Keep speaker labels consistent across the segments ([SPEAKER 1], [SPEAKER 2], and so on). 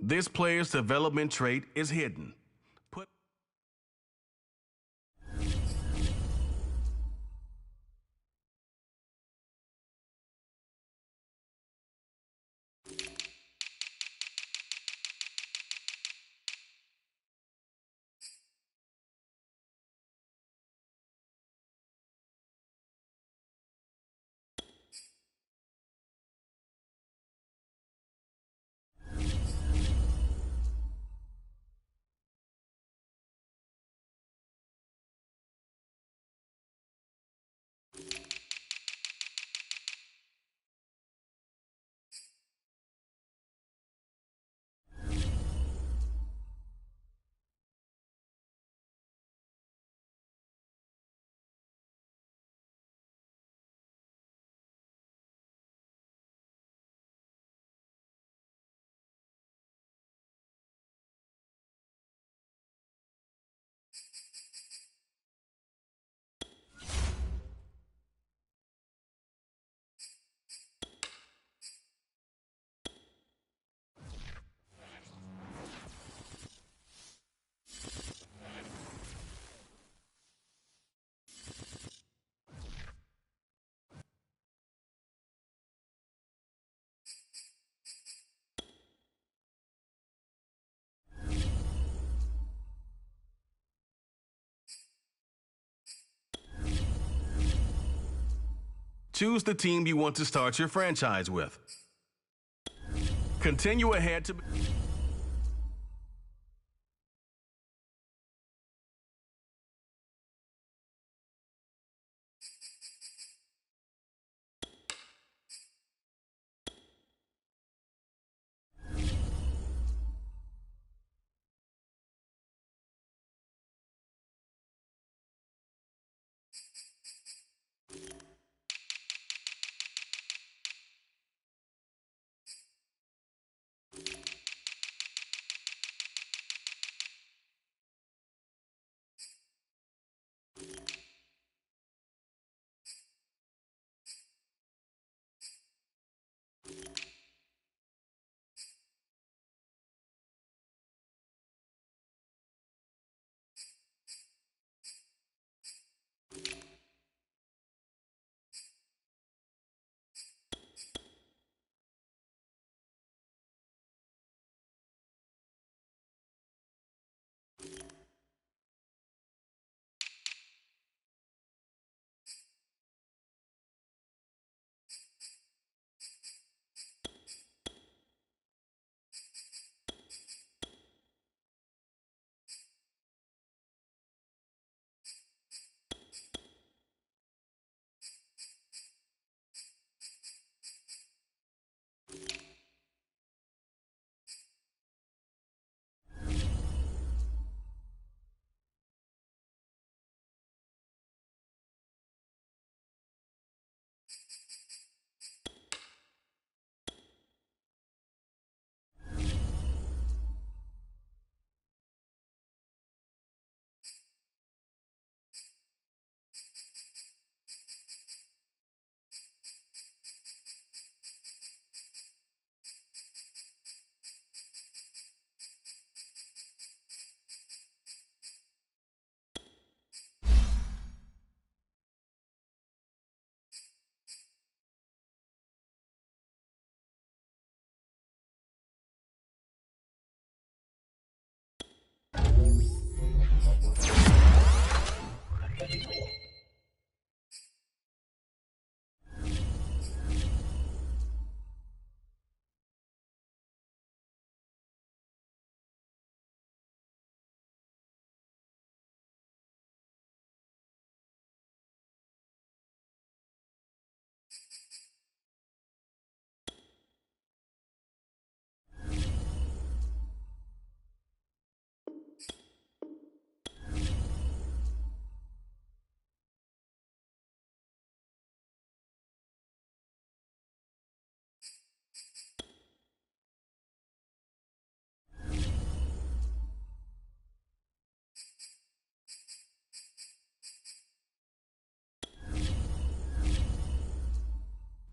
[SPEAKER 1] This player's development trait is hidden. Put Choose the team you want to start your franchise with. Continue ahead to...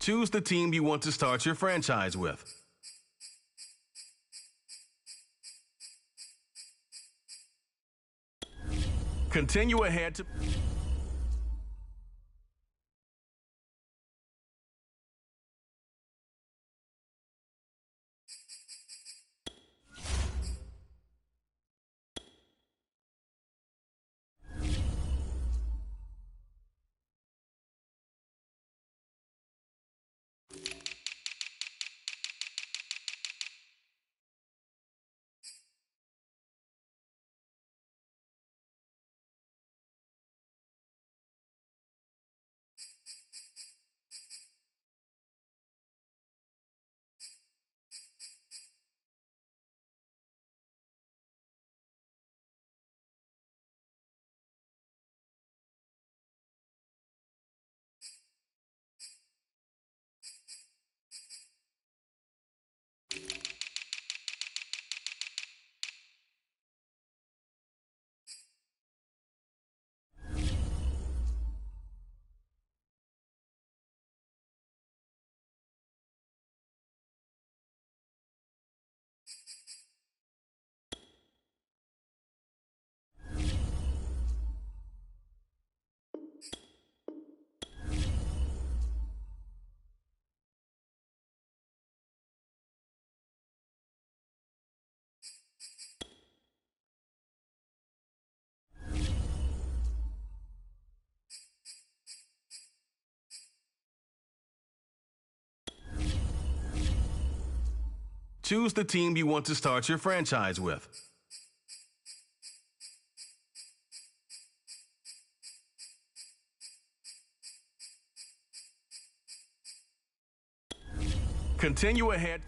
[SPEAKER 1] Choose the team you want to start your franchise with. Continue ahead to... Choose the team you want to start your franchise with. Continue ahead.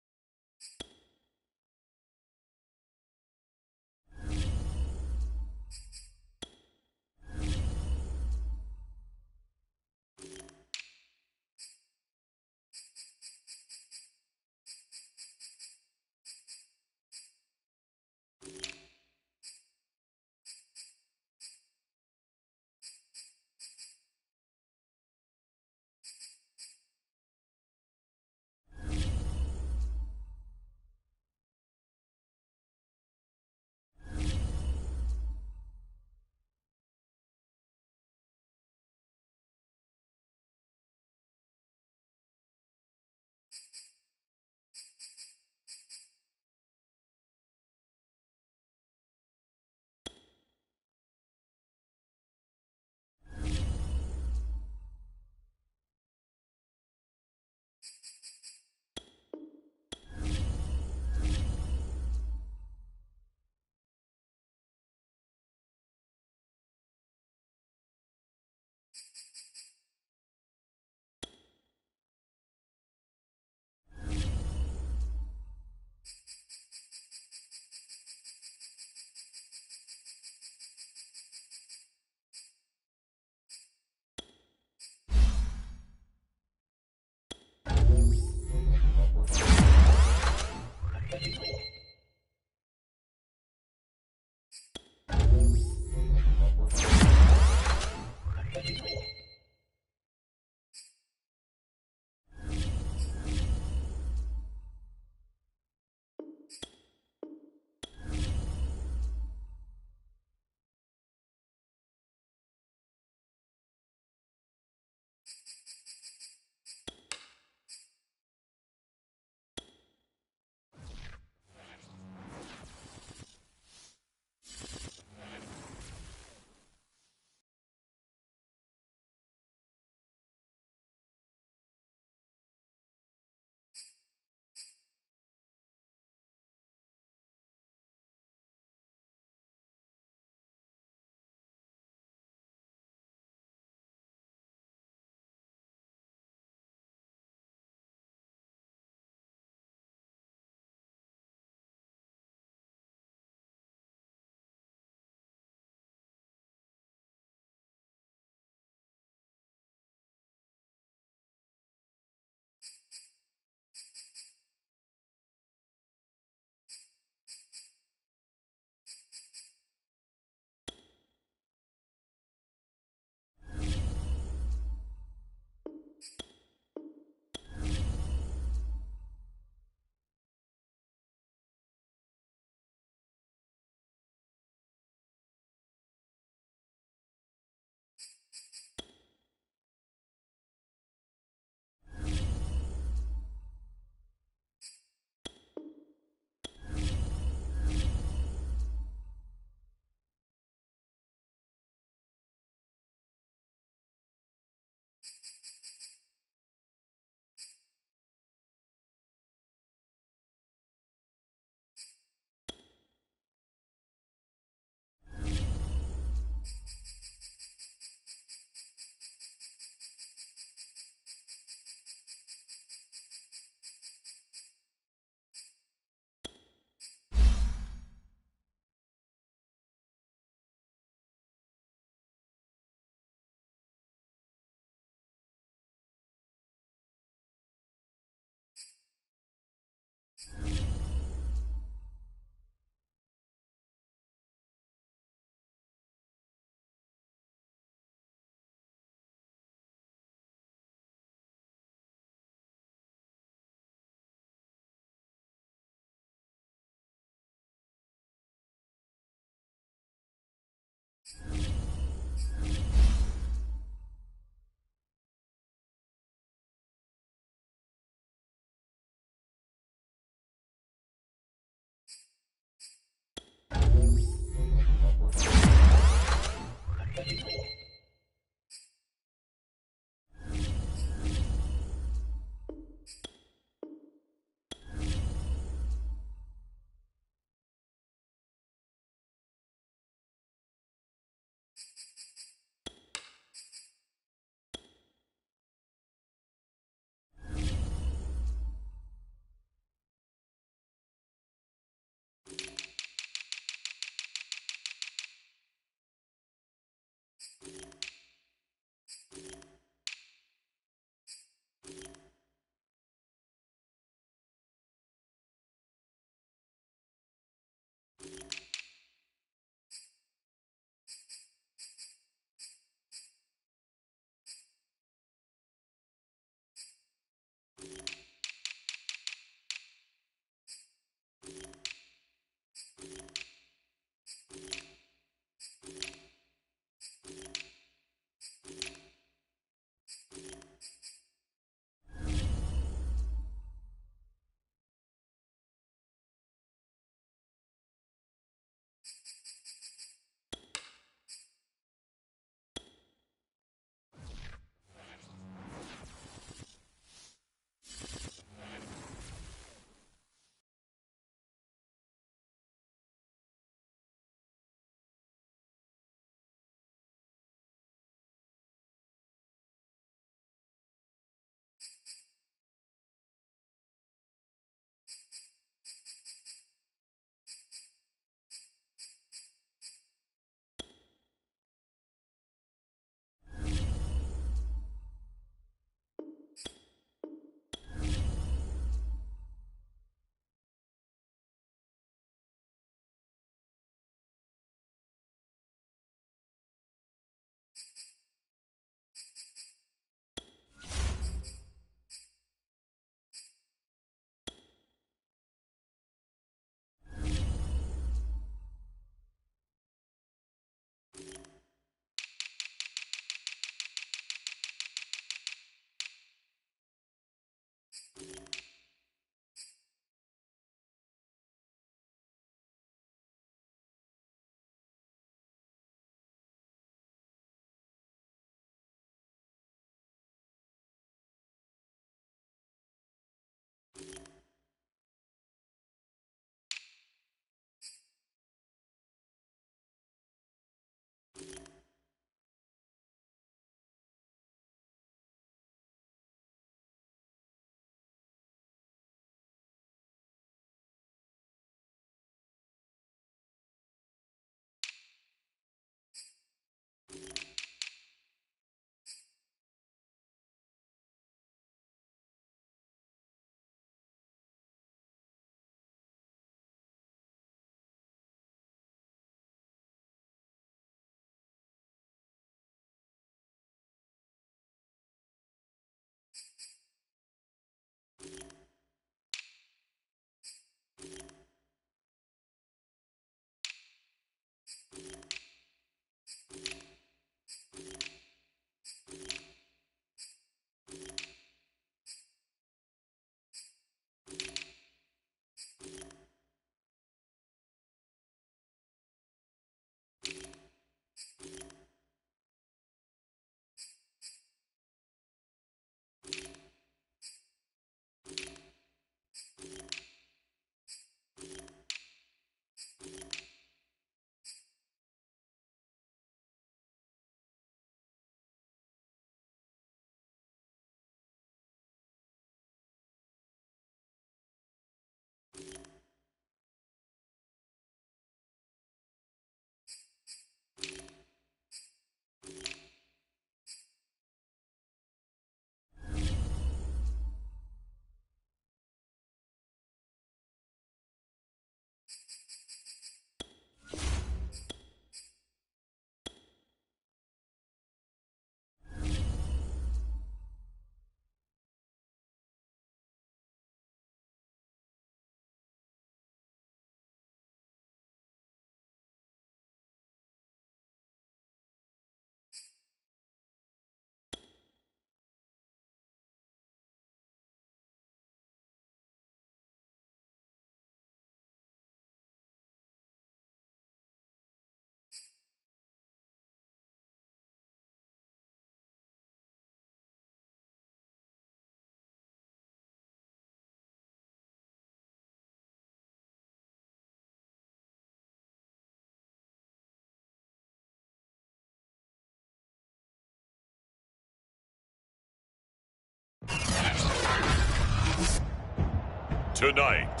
[SPEAKER 2] Tonight,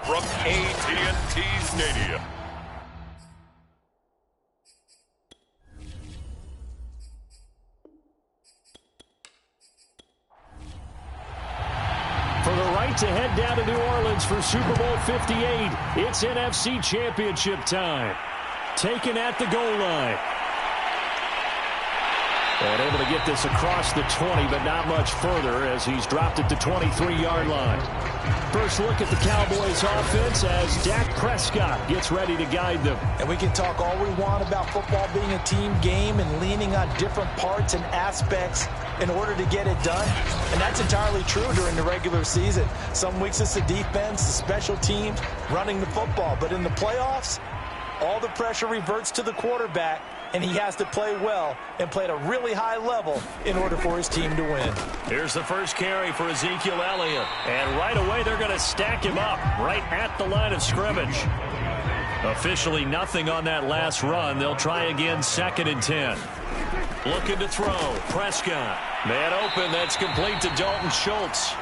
[SPEAKER 2] from AT&T Stadium.
[SPEAKER 3] For the right to head down to New Orleans for Super Bowl 58, it's NFC Championship time. Taken at the goal line. And able to get this across the 20, but not much further as he's dropped at the 23-yard line. First look at the Cowboys offense as Dak Prescott gets ready to guide them.
[SPEAKER 4] And we can talk all we want about football being a team game and leaning on different parts and aspects in order to get it done. And that's entirely true during the regular season. Some weeks it's the defense, the special teams, running the football. But in the playoffs, all the pressure reverts to the quarterback, and he has to play well and play at a really high level in order for his team to win.
[SPEAKER 3] Here's the first carry for Ezekiel Elliott. And right away they're going to stack him up right at the line of scrimmage. Officially nothing on that last run. They'll try again 2nd and 10. Looking to throw. Prescott. Man open. That's complete to Dalton Schultz.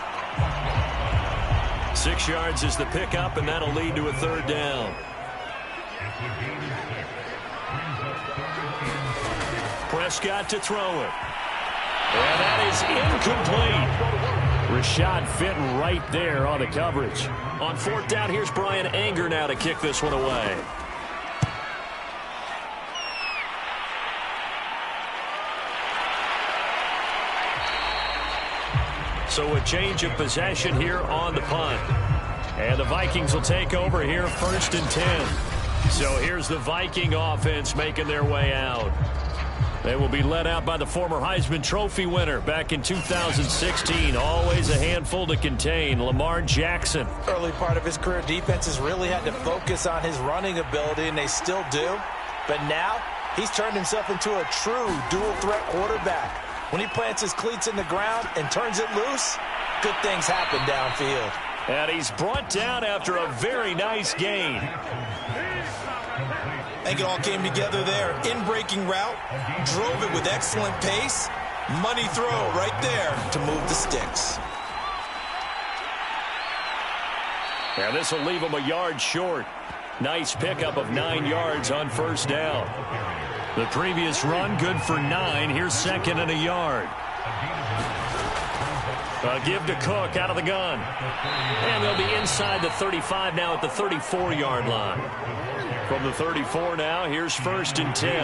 [SPEAKER 3] 6 yards is the pickup, and that'll lead to a 3rd down. Prescott to throw it. And that is incomplete. Rashad Fenton right there on the coverage. On 4th down, here's Brian Anger now to kick this one away. So a change of possession here on the punt. And the Vikings will take over here 1st and 10. So here's the Viking offense making their way out. They will be led out by the former Heisman Trophy winner back in 2016. Always a handful to contain, Lamar Jackson.
[SPEAKER 4] Early part of his career, defenses really had to focus on his running ability, and they still do. But now, he's turned himself into a true dual-threat quarterback. When he plants his cleats in the ground and turns it loose, good things happen downfield.
[SPEAKER 3] And he's brought down after a very nice gain.
[SPEAKER 4] I think it all came together there. In-breaking route, drove it with excellent pace. Money throw right there to move the sticks.
[SPEAKER 3] And this will leave him a yard short. Nice pickup of 9 yards on 1st down. The previous run, good for 9. Here's 2nd and a yard. A give to Cook out of the gun. And they'll be inside the 35 now at the 34-yard line. From the 34 now, here's 1st and 10.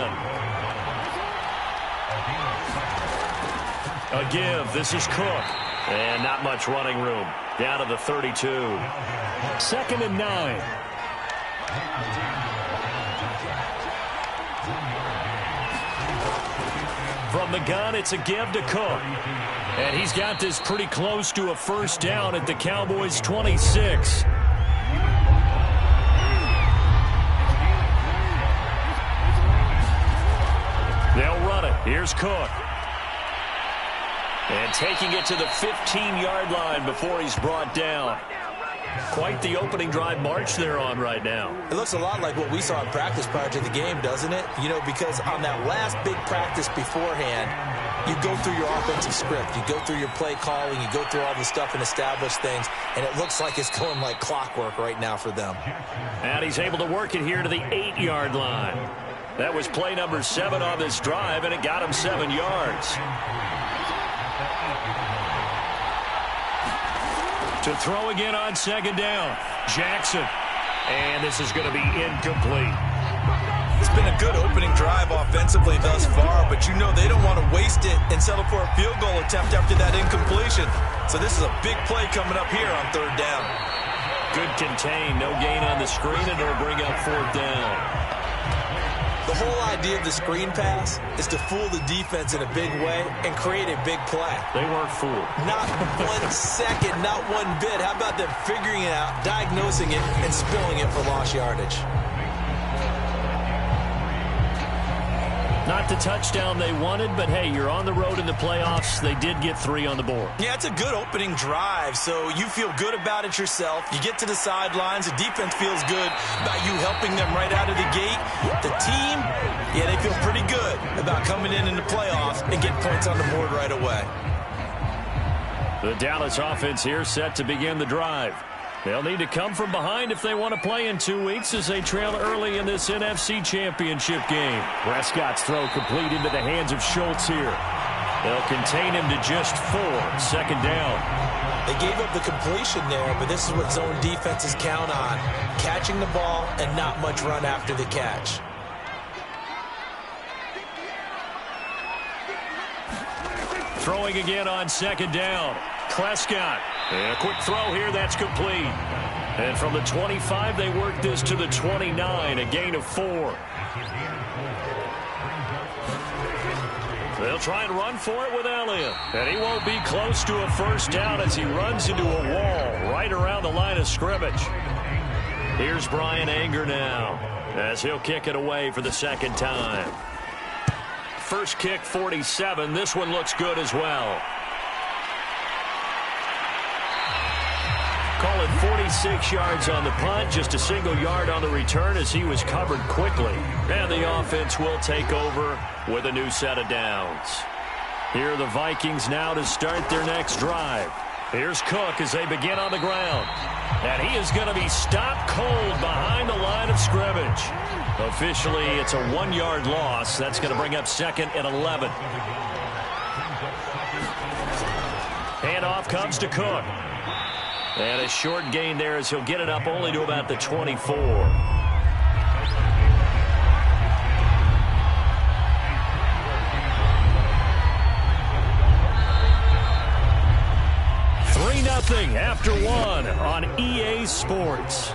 [SPEAKER 3] A give. This is Cook. And not much running room. Down to the 32. 2nd and 9. From the gun, it's a give to Cook. And he's got this pretty close to a 1st down at the Cowboys' 26. They'll run it. Here's Cook. And taking it to the 15-yard line before he's brought down. Quite the opening drive march they're on right now.
[SPEAKER 4] It looks a lot like what we saw in practice prior to the game, doesn't it? You know, because on that last big practice beforehand, you go through your offensive script. You go through your play calling. You go through all the stuff and establish things. And it looks like it's going like clockwork right now for them.
[SPEAKER 3] And he's able to work it here to the 8-yard line. That was play number 7 on this drive, and it got him 7 yards. To throw again on 2nd down. Jackson. And this is going to be incomplete.
[SPEAKER 4] It's been a good opening drive offensively thus far, but you know they don't want to waste it and settle for a field goal attempt after that incompletion. So this is a big play coming up here on 3rd down.
[SPEAKER 3] Good contain. No gain on the screen, and it'll bring up 4th down.
[SPEAKER 4] The whole idea of the screen pass is to fool the defense in a big way and create a big play.
[SPEAKER 3] They weren't fooled.
[SPEAKER 4] Not 1 second, not 1 bit. How about them figuring it out, diagnosing it, and spilling it for lost yardage?
[SPEAKER 3] Not the touchdown they wanted, but hey, you're on the road in the playoffs. They did get 3 on the board.
[SPEAKER 4] Yeah, it's a good opening drive, so you feel good about it yourself. You get to the sidelines. The defense feels good about you helping them right out of the gate. The team, yeah, they feel pretty good about coming in the playoffs and getting points on the board right away.
[SPEAKER 3] The Dallas offense here set to begin the drive. They'll need to come from behind if they want to play in 2 weeks as they trail early in this NFC Championship game. Prescott's throw complete into the hands of Schultz here. They'll contain him to just 4. Second down.
[SPEAKER 4] They gave up the completion there, but this is what zone defenses count on. Catching the ball and not much run after the catch.
[SPEAKER 3] Throwing again on second down. Prescott. And a quick throw here, that's complete. And from the 25, they work this to the 29, a gain of 4. They'll try and run for it with Elliott. And he won't be close to a first down as he runs into a wall right around the line of scrimmage. Here's Brian Anger now as he'll kick it away for the second time. First kick, 47. This one looks good as well. Call it 46 yards on the punt, just a single yard on the return as he was covered quickly. And the offense will take over with a new set of downs. Here are the Vikings now to start their next drive. Here's Cook as they begin on the ground. And he is going to be stopped cold behind the line of scrimmage. Officially, it's a 1-yard loss. That's going to bring up second and 11. Handoff comes to Cook. And a short gain there as he'll get it up only to about the 24. 3-0 after 1 on EA Sports.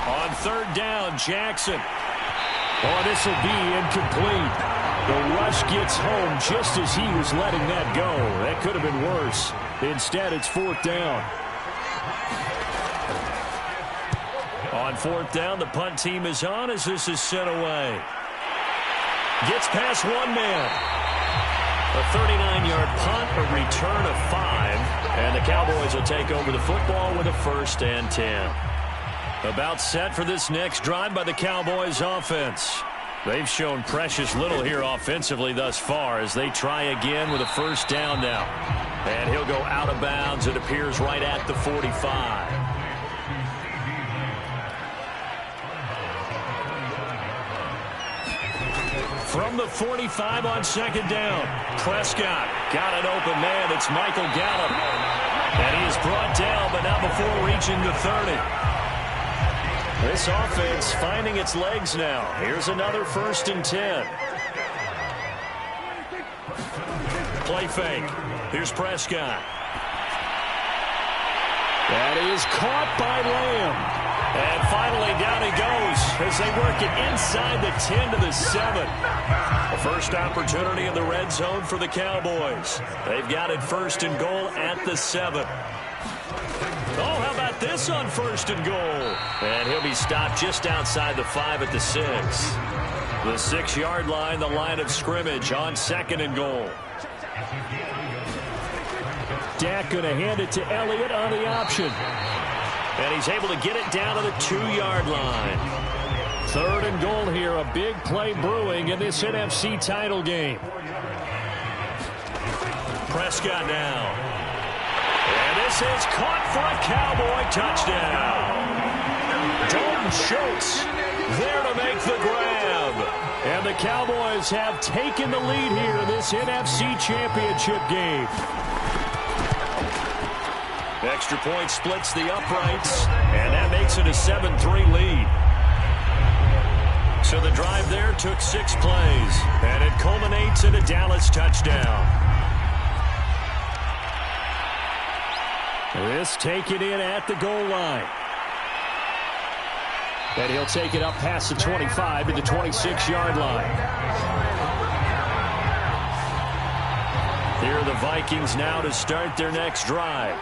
[SPEAKER 3] On third down, Jackson. Oh, this will be incomplete. The rush gets home just as he was letting that go. That could have been worse. Instead, it's fourth down. On fourth down, the punt team is on as this is sent away. Gets past one man. A 39-yard punt, a return of 5. And the Cowboys will take over the football with a 1st and 10. About set for this next drive by the Cowboys offense. They've shown precious little here offensively thus far as they try again with a first down now. And he'll go out of bounds, it appears, right at the 45. From the 45 on second down, Prescott got an open man. It's Michael Gallup. And he is brought down, but not before reaching the 30. This offense finding its legs now. Here's another 1st and 10. Play fake. Here's Prescott. That is caught by Lamb. And finally down he goes as they work it inside the 10 to the 7. The first opportunity in the red zone for the Cowboys. They've got it 1st and goal at the 7. Oh, how about this on 1st and goal? And he'll be stopped just outside the 5 at the 6. The 6-yard line, the line of scrimmage on 2nd and goal. Dak going to hand it to Elliott on the option. And he's able to get it down to the 2-yard line. 3rd and goal here, a big play brewing in this NFC title game. Prescott now. And this is caught for a Cowboy touchdown. Dalton Schultz there to make the grab. And the Cowboys have taken the lead here in this NFC Championship game. Extra point splits the uprights, and that makes it a 7-3 lead. So the drive there took 6 plays, and it culminates in a Dallas touchdown. This taken in at the goal line. And he'll take it up past the 25 to the 26-yard line. Here are the Vikings now to start their next drive.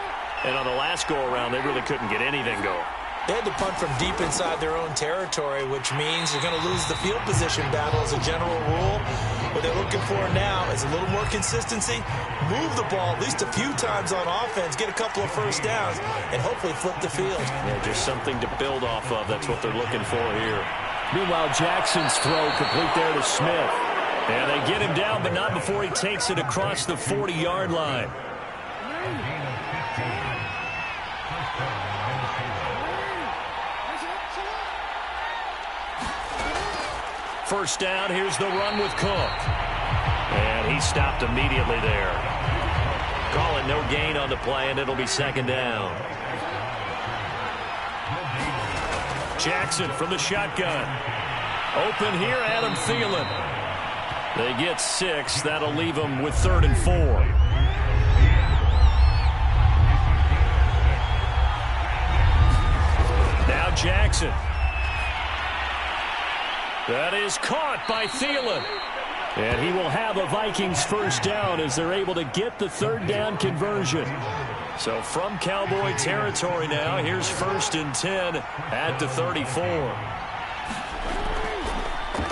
[SPEAKER 3] And on the last go-around, they really couldn't get anything going.
[SPEAKER 4] They had to punt from deep inside their own territory, which means they're going to lose the field position battle as a general rule. What they're looking for now is a little more consistency, move the ball at least a few times on offense, get a couple of first downs, and hopefully flip the field.
[SPEAKER 3] Yeah, just something to build off of. That's what they're looking for here. Meanwhile, Jackson's throw complete there to Smith. And they get him down, but not before he takes it across the 40-yard line. First down, here's the run with Cook. And he stopped immediately there. Call it no gain on the play, and it'll be second down. Jackson from the shotgun. Open here, Adam Thielen. They get 6. That'll leave them with 3rd and 4. Now Jackson. That is caught by Thielen. And he will have a Vikings first down as they're able to get the 3rd down conversion. So from Cowboy territory now, here's 1st and 10 at the 34.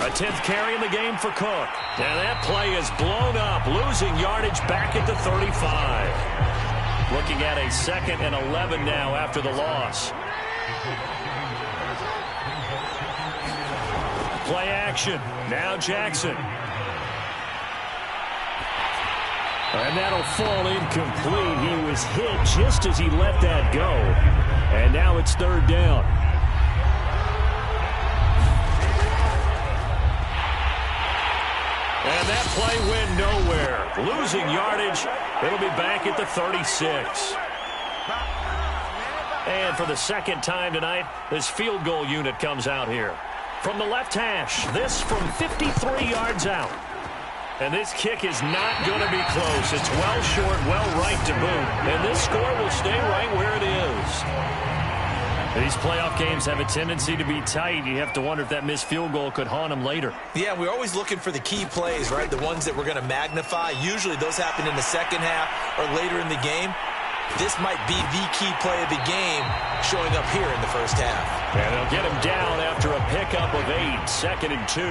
[SPEAKER 3] A 10th carry in the game for Cook. And that play is blown up, losing yardage back at the 35. Looking at a 2nd and 11 now after the loss. Play action. Now Jackson. And that'll fall incomplete. He was hit just as he let that go. And now it's 3rd down. And that play went nowhere. Losing yardage. It'll be back at the 36. And for the 2nd time tonight, this field goal unit comes out here. From the left hash, this from 53 yards out. And this kick is not going to be close. It's well short, well right to boot. And this score will stay right where it is. These playoff games have a tendency to be tight. You have to wonder if that missed field goal could haunt them later.
[SPEAKER 4] Yeah, we're always looking for the key plays, right? The ones that we're going to magnify. Usually those happen in the second half or later in the game. This might be the key play of the game showing up here in the first half.
[SPEAKER 3] And they'll get him down after a pickup of 8, 2nd and 2.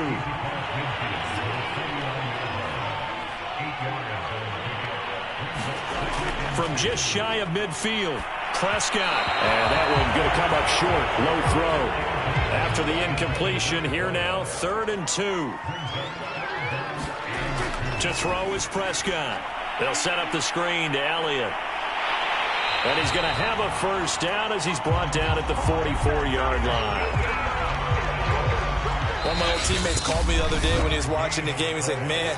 [SPEAKER 3] From just shy of midfield, Prescott. And that one going to come up short. Low throw. After the incompletion, here now, 3rd and 2. To throw is Prescott. They'll set up the screen to Elliott. And he's going to have a first down as he's brought down at the 44-yard line.
[SPEAKER 4] One of my old teammates called me the other day when he was watching the game. He's like, man,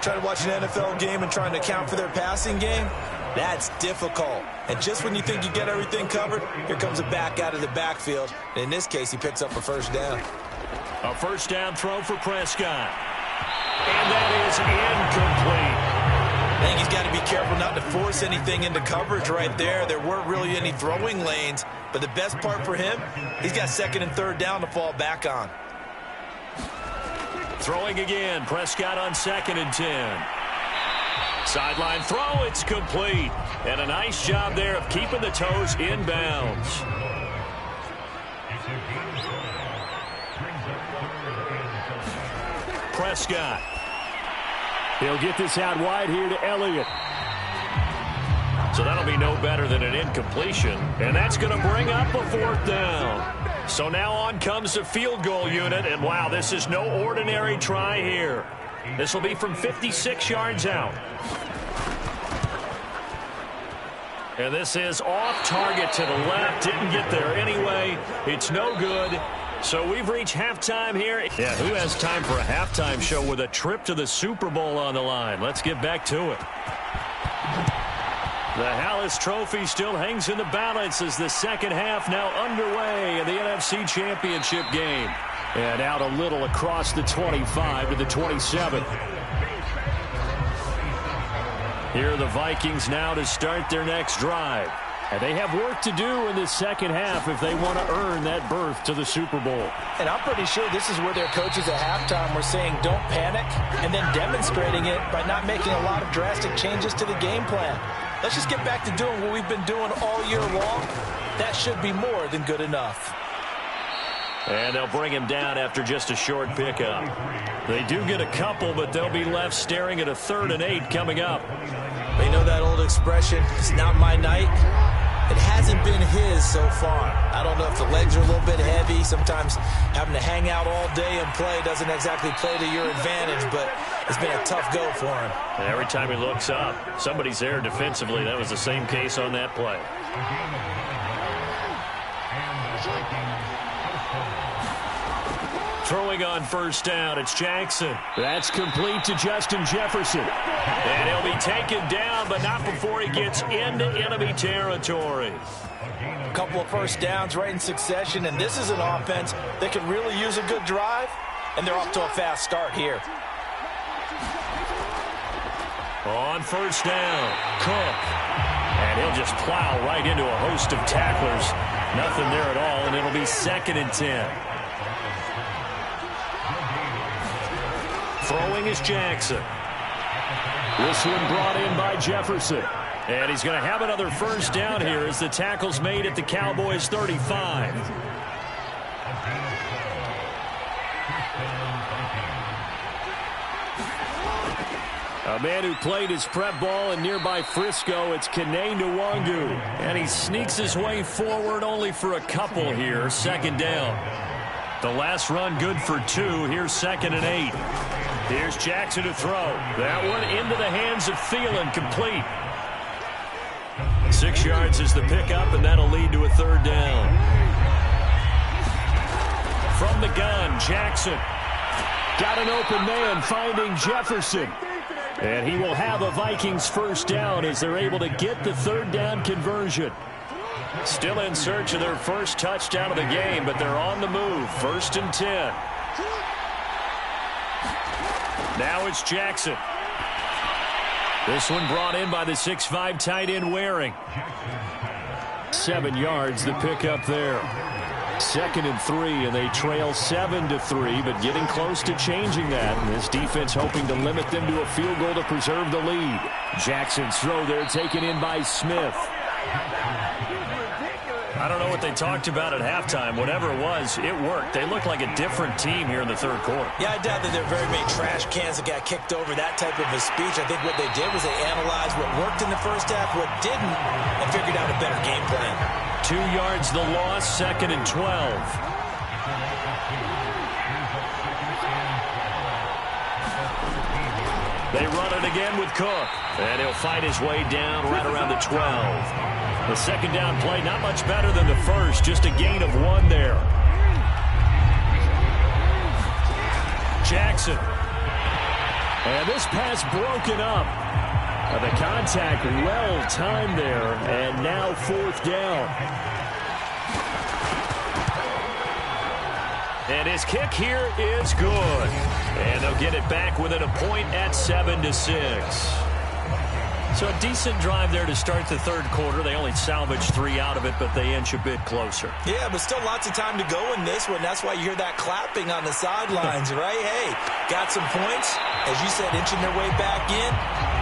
[SPEAKER 4] trying to watch an NFL game and trying to account for their passing game, that's difficult. And just when you think you get everything covered, here comes a back out of the backfield. And in this case, he picks up a first down.
[SPEAKER 3] A first down throw for Prescott. And that is incomplete.
[SPEAKER 4] I think he's got to be careful not to force anything into coverage right there. There weren't really any throwing lanes. But the best part for him, he's got 2nd and 3rd down to fall back on.
[SPEAKER 3] Throwing again. Prescott on 2nd and 10. Sideline throw. It's complete. And a nice job there of keeping the toes in bounds. Prescott. He'll get this out wide here to Elliott. So that'll be no better than an incompletion. And that's going to bring up a 4th down. So now on comes the field goal unit. And wow, this is no ordinary try here. This will be from 56 yards out. And this is off target to the left. Didn't get there anyway. It's no good. So we've reached halftime here. Yeah, who has time for a halftime show with a trip to the Super Bowl on the line? Let's get back to it. The Hallis Trophy still hangs in the balance as the 2nd half now underway in the NFC Championship game. And out a little across the 25 to the 27. Here are the Vikings now to start their next drive. And they have work to do in the 2nd half if they want to earn that berth to the Super Bowl.
[SPEAKER 4] And I'm pretty sure this is where their coaches at halftime were saying don't panic and then demonstrating it by not making a lot of drastic changes to the game plan. Let's just get back to doing what we've been doing all year long. That should be more than good enough.
[SPEAKER 3] And they'll bring him down after just a short pickup. They do get a couple, but they'll be left staring at a 3rd and 8 coming up.
[SPEAKER 4] You know that old expression, it's not my night. It hasn't been his so far. I don't know if the legs are a little bit heavy. Sometimes having to hang out all day and play doesn't exactly play to your advantage, but it's been a tough go for him.
[SPEAKER 3] And every time he looks up, somebody's there defensively. That was the same case on that play. Throwing on first down, it's Jackson. That's complete to Justin Jefferson. And he'll be taken down, but not before he gets into enemy territory.
[SPEAKER 4] A couple of first downs right in succession, and this is an offense that could really use a good drive, and they're off to a fast start here.
[SPEAKER 3] On first down, Cook. And he'll just plow right into a host of tacklers. Nothing there at all, and it'll be 2nd and 10. Throwing is Jackson. This one brought in by Jefferson. And he's going to have another first down here as the tackle's made at the Cowboys' 35. A man who played his prep ball in nearby Frisco, it's Kene Nwangu. And he sneaks his way forward only for a couple here. 2nd down. The last run good for 2. Here's 2nd and 8. Here's Jackson to throw. That one into the hands of Thielen, complete. 6 yards is the pickup, and that'll lead to a 3rd down. From the gun, Jackson. Got an open man, finding Jefferson. And he will have a Vikings first down as they're able to get the 3rd down conversion. Still in search of their first touchdown of the game, but they're on the move. 1st and 10. Now it's Jackson. This one brought in by the 6'5" tight end Waring. 7 yards, the pickup there. 2nd and 3, and they trail 7-3, but getting close to changing that. And this defense hoping to limit them to a field goal to preserve the lead. Jackson's throw there taken in by Smith. I don't know what they talked about at halftime. Whatever it was, it worked. They look like a different team here in the 3rd quarter.
[SPEAKER 4] Yeah, I doubt that there are very many trash cans that got kicked over, that type of a speech. I think what they did was they analyzed what worked in the first half, what didn't, and figured out a better game plan.
[SPEAKER 3] 2 yards the loss, 2nd and 12. They run it again with Cook. And he'll fight his way down right around the 12. The 2nd down play, not much better than the first, just a gain of 1 there. Jackson. And this pass broken up. The contact well timed there, and now 4th down. And his kick here is good. And they'll get it back within a point at 7-6. So a decent drive there to start the 3rd quarter. They only salvaged 3 out of it, but they inch a bit closer.
[SPEAKER 4] Yeah, but still lots of time to go in this one. That's why you hear that clapping on the sidelines, right? Hey, got some points. As you said, inching their way back in.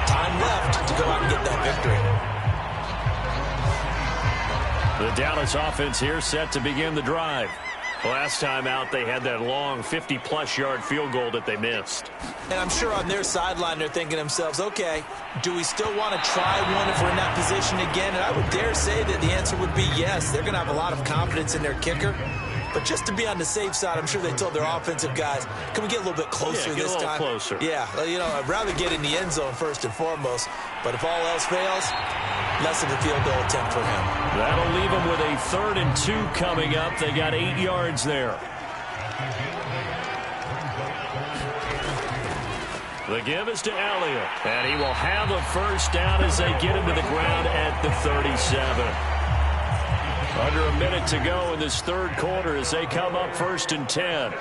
[SPEAKER 4] Time left to go out and get that victory.
[SPEAKER 3] The Dallas offense here set to begin the drive. Last time out, they had that long 50-plus yard field goal that they missed.
[SPEAKER 4] And I'm sure on their sideline, they're thinking to themselves, okay, do we still want to try one if we're in that position again? And I would dare say that the answer would be yes. They're going to have a lot of confidence in their kicker. But just to be on the safe side, I'm sure they told their offensive guys, can we get a little bit closer this time?
[SPEAKER 3] Closer.
[SPEAKER 4] Yeah, you know, I'd rather get in the end zone first and foremost. But if all else fails, less of a field goal attempt for him.
[SPEAKER 3] That'll leave them with a 3rd and 2 coming up. They got 8 yards there. The give is to Elliott. And he will have a first down as they get him to the ground at the 37. Under a minute to go in this 3rd quarter as they come up 1st and 10.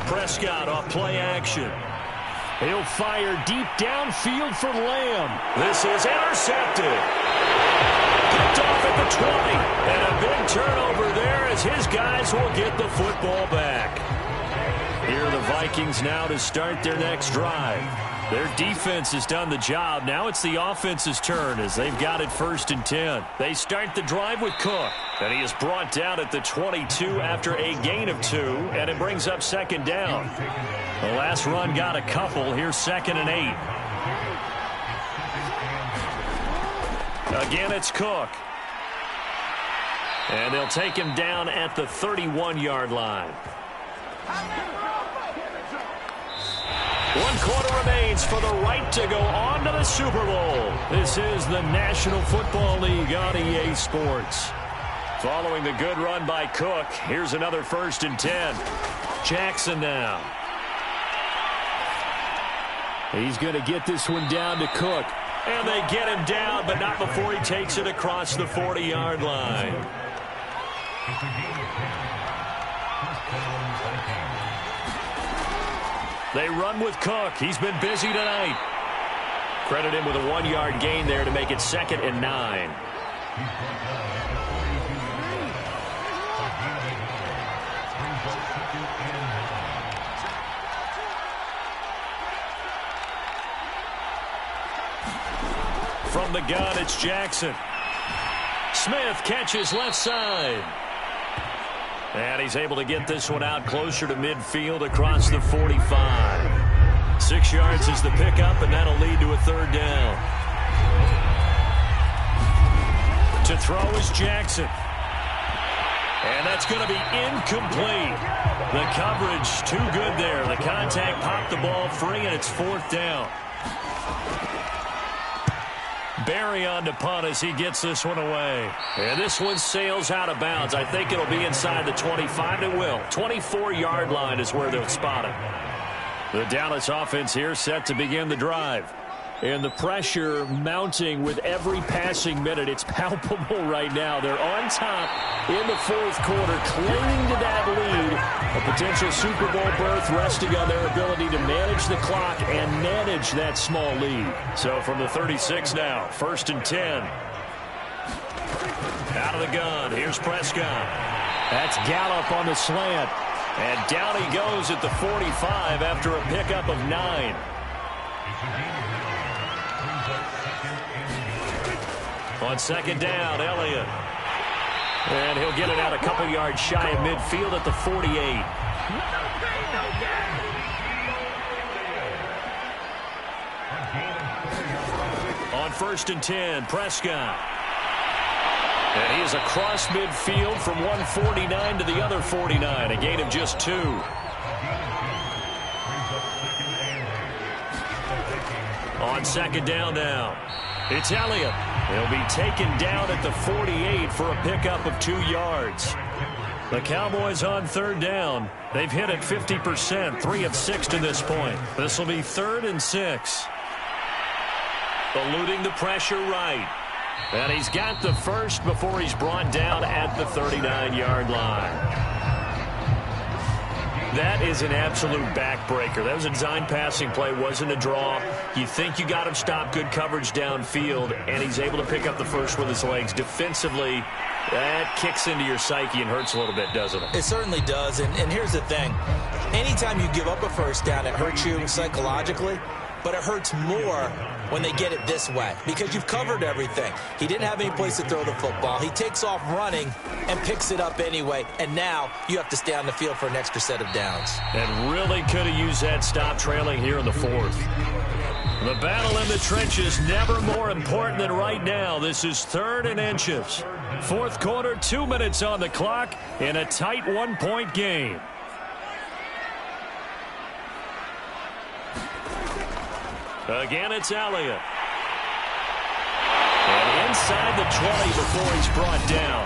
[SPEAKER 3] Prescott off play action. He'll fire deep downfield for Lamb. This is intercepted. Picked off at the 20. And a big turnover there as his guys will get the football back. Here are the Vikings now to start their next drive. Their defense has done the job. Now it's the offense's turn as they've got it 1st and 10. They start the drive with Cook. And he is brought down at the 22 after a gain of 2. And it brings up 2nd down. The last run got a couple. Here's 2nd and 8. Again, it's Cook. And they'll take him down at the 31-yard line. 1 quarter remains for the right to go on to the Super Bowl. This is the National Football League on EA Sports. Following the good run by Cook, here's another 1st and 10. Jackson now. He's going to get this one down to Cook. And they get him down, but not before he takes it across the 40-yard line. They run with Cook. He's been busy tonight. Credit him with a 1-yard gain there to make it 2nd and 9. From the gun, it's Jackson. Smith catches left side. And he's able to get this one out closer to midfield across the 45. 6 yards is the pickup, and that'll lead to a 3rd down. To throw is Jackson. And that's going to be incomplete. The coverage too good there. The contact popped the ball free, and it's 4th down. Barry on to punt as he gets this one away. And this one sails out of bounds. I think it'll be inside the 25. It will. 24-yard line is where they'll spot it. The Dallas offense here set to begin the drive. And the pressure mounting with every passing minute. It's palpable right now. They're on top in the 4th quarter, clinging to that lead. A potential Super Bowl berth resting on their ability to manage the clock and manage that small lead. So from the 36 now, 1st and 10. Out of the gun, here's Prescott. That's Gallup on the slant. And down he goes at the 45 after a pickup of 9. On 2nd down, Elliott. And he'll get it out a couple yards shy of midfield at the 48. On 1st and 10, Prescott. And he is across midfield from 149 to the other 49, a gain of just 2. On 2nd down now, it's Elliott. He'll be taken down at the 48 for a pickup of 2 yards. The Cowboys on 3rd down. They've hit it 50%, 3 of 6 to this point. This will be 3rd and 6. Eluding the pressure right. And he's got the first before he's brought down at the 39-yard line. That is an absolute backbreaker. That was a design passing play, wasn't a draw. You think you got him stopped, good coverage downfield, and he's able to pick up the first with his legs. Defensively, that kicks into your psyche and hurts a little bit, doesn't it?
[SPEAKER 4] It certainly does, and here's the thing. Anytime you give up a first down, it hurts you psychologically, but it hurts more when they get it this way because you've covered everything. He didn't have any place to throw the football. He takes off running and picks it up anyway, and now you have to stay on the field for an extra set of downs. And really could have used that stop trailing here in the 4th. The battle in the trenches never more important than right now. This is 3rd and inches. 4th quarter, 2 minutes on the clock in a tight 1-point game. Again, it's Elliott. And inside the 20 before he's brought down.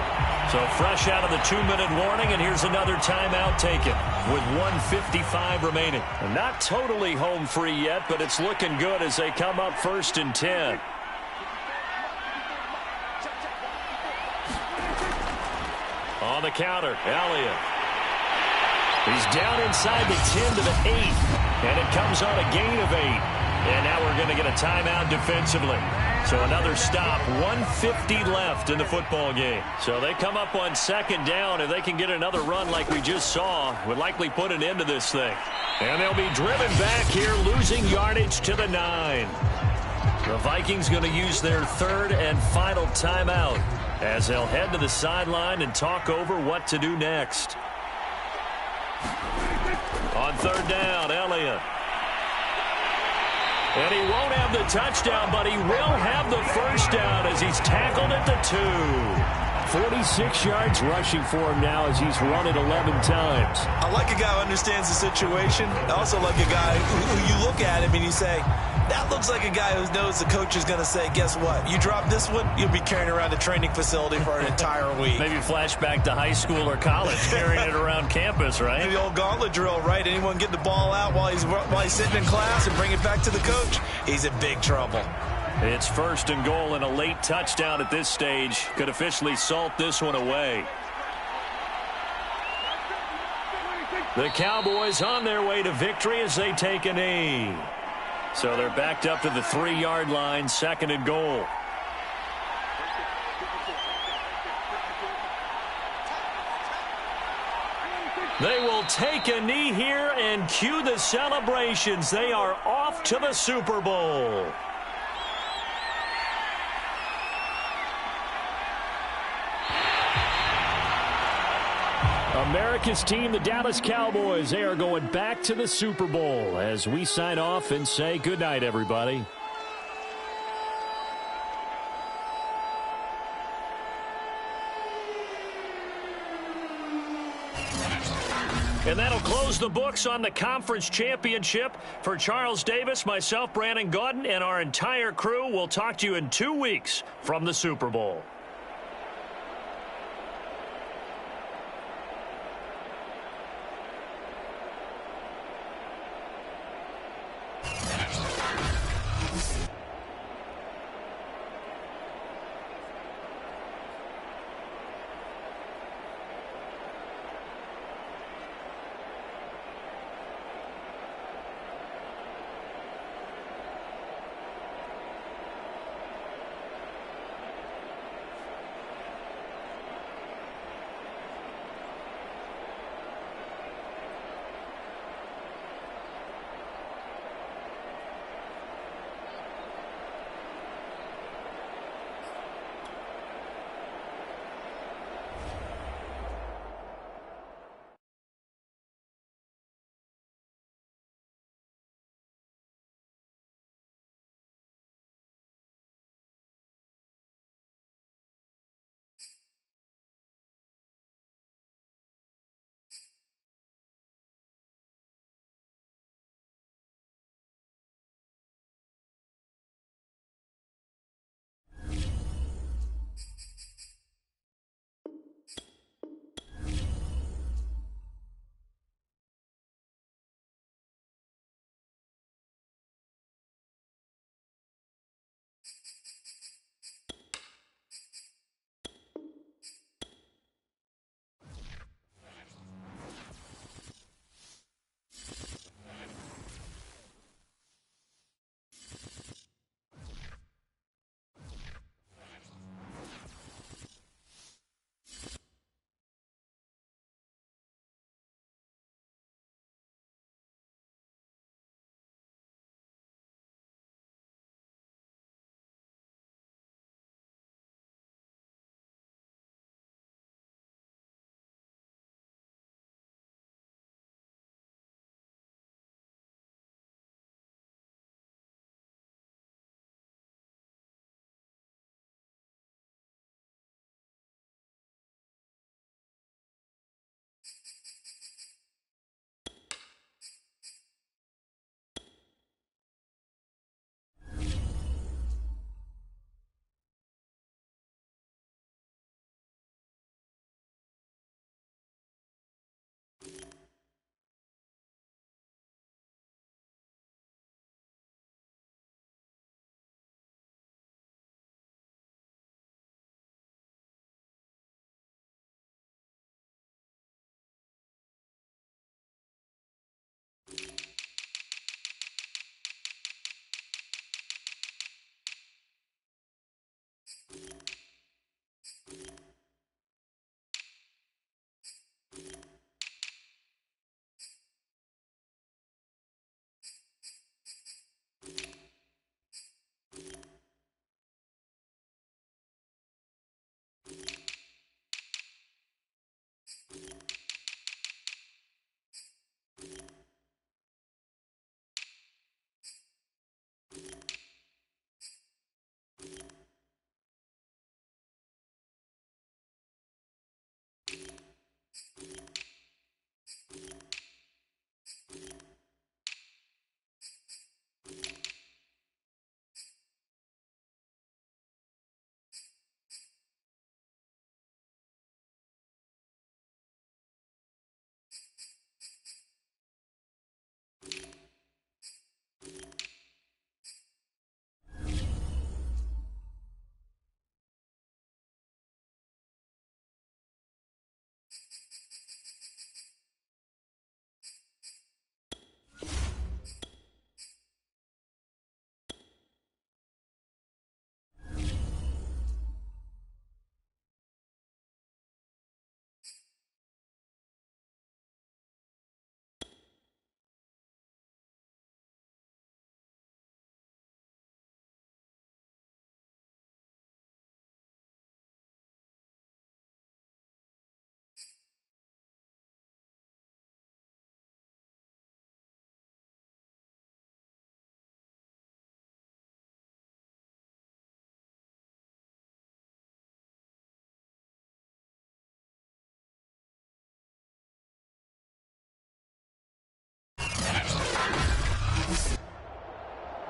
[SPEAKER 4] So fresh out of the 2-minute warning, and here's another timeout taken with 1:55 remaining. And not totally home free yet, but it's looking good as they come up 1st and 10. On the counter, Elliott. He's down inside the 10 to the 8, and it comes on a gain of 8. And now we're going to get a timeout defensively. So another stop, 1:50 left in the football game. So they come up on 2nd down. If they can get another run like we just saw, would likely put an end to this thing. And they'll be driven back here, losing yardage to the 9. The Vikings going to use their 3rd and final timeout as they'll head to the sideline and talk over what to do next. On 3rd down, Elliott.
[SPEAKER 3] And he won't have the touchdown, but he will have the first down as he's tackled at the 2. 46 yards rushing for him now as he's run it 11 times.
[SPEAKER 4] I like a guy who understands the situation. I also like a guy who you look at him and you say, that looks like a guy who knows the coach is going to say, guess what? You drop this one, you'll be carrying around the training facility for an entire week.
[SPEAKER 3] Maybe flashback to high school or college, carrying it around campus, right?
[SPEAKER 4] Maybe the old gauntlet drill, right? Anyone get the ball out while he's sitting in class and bring it back to the coach? He's in big trouble.
[SPEAKER 3] It's 1st and goal, and a late touchdown at this stage could officially salt this one away. The Cowboys on their way to victory as they take a knee. So they're backed up to the 3-yard line, 2nd and goal. They will take a knee here and cue the celebrations. They are off to the Super Bowl. America's team, the Dallas Cowboys, they are going back to the Super Bowl as we sign off and say goodnight, everybody. And that'll close the books on the conference championship. For Charles Davis, myself, Brandon Gaudin, and our entire crew, we'll talk to you in 2 weeks from the Super Bowl.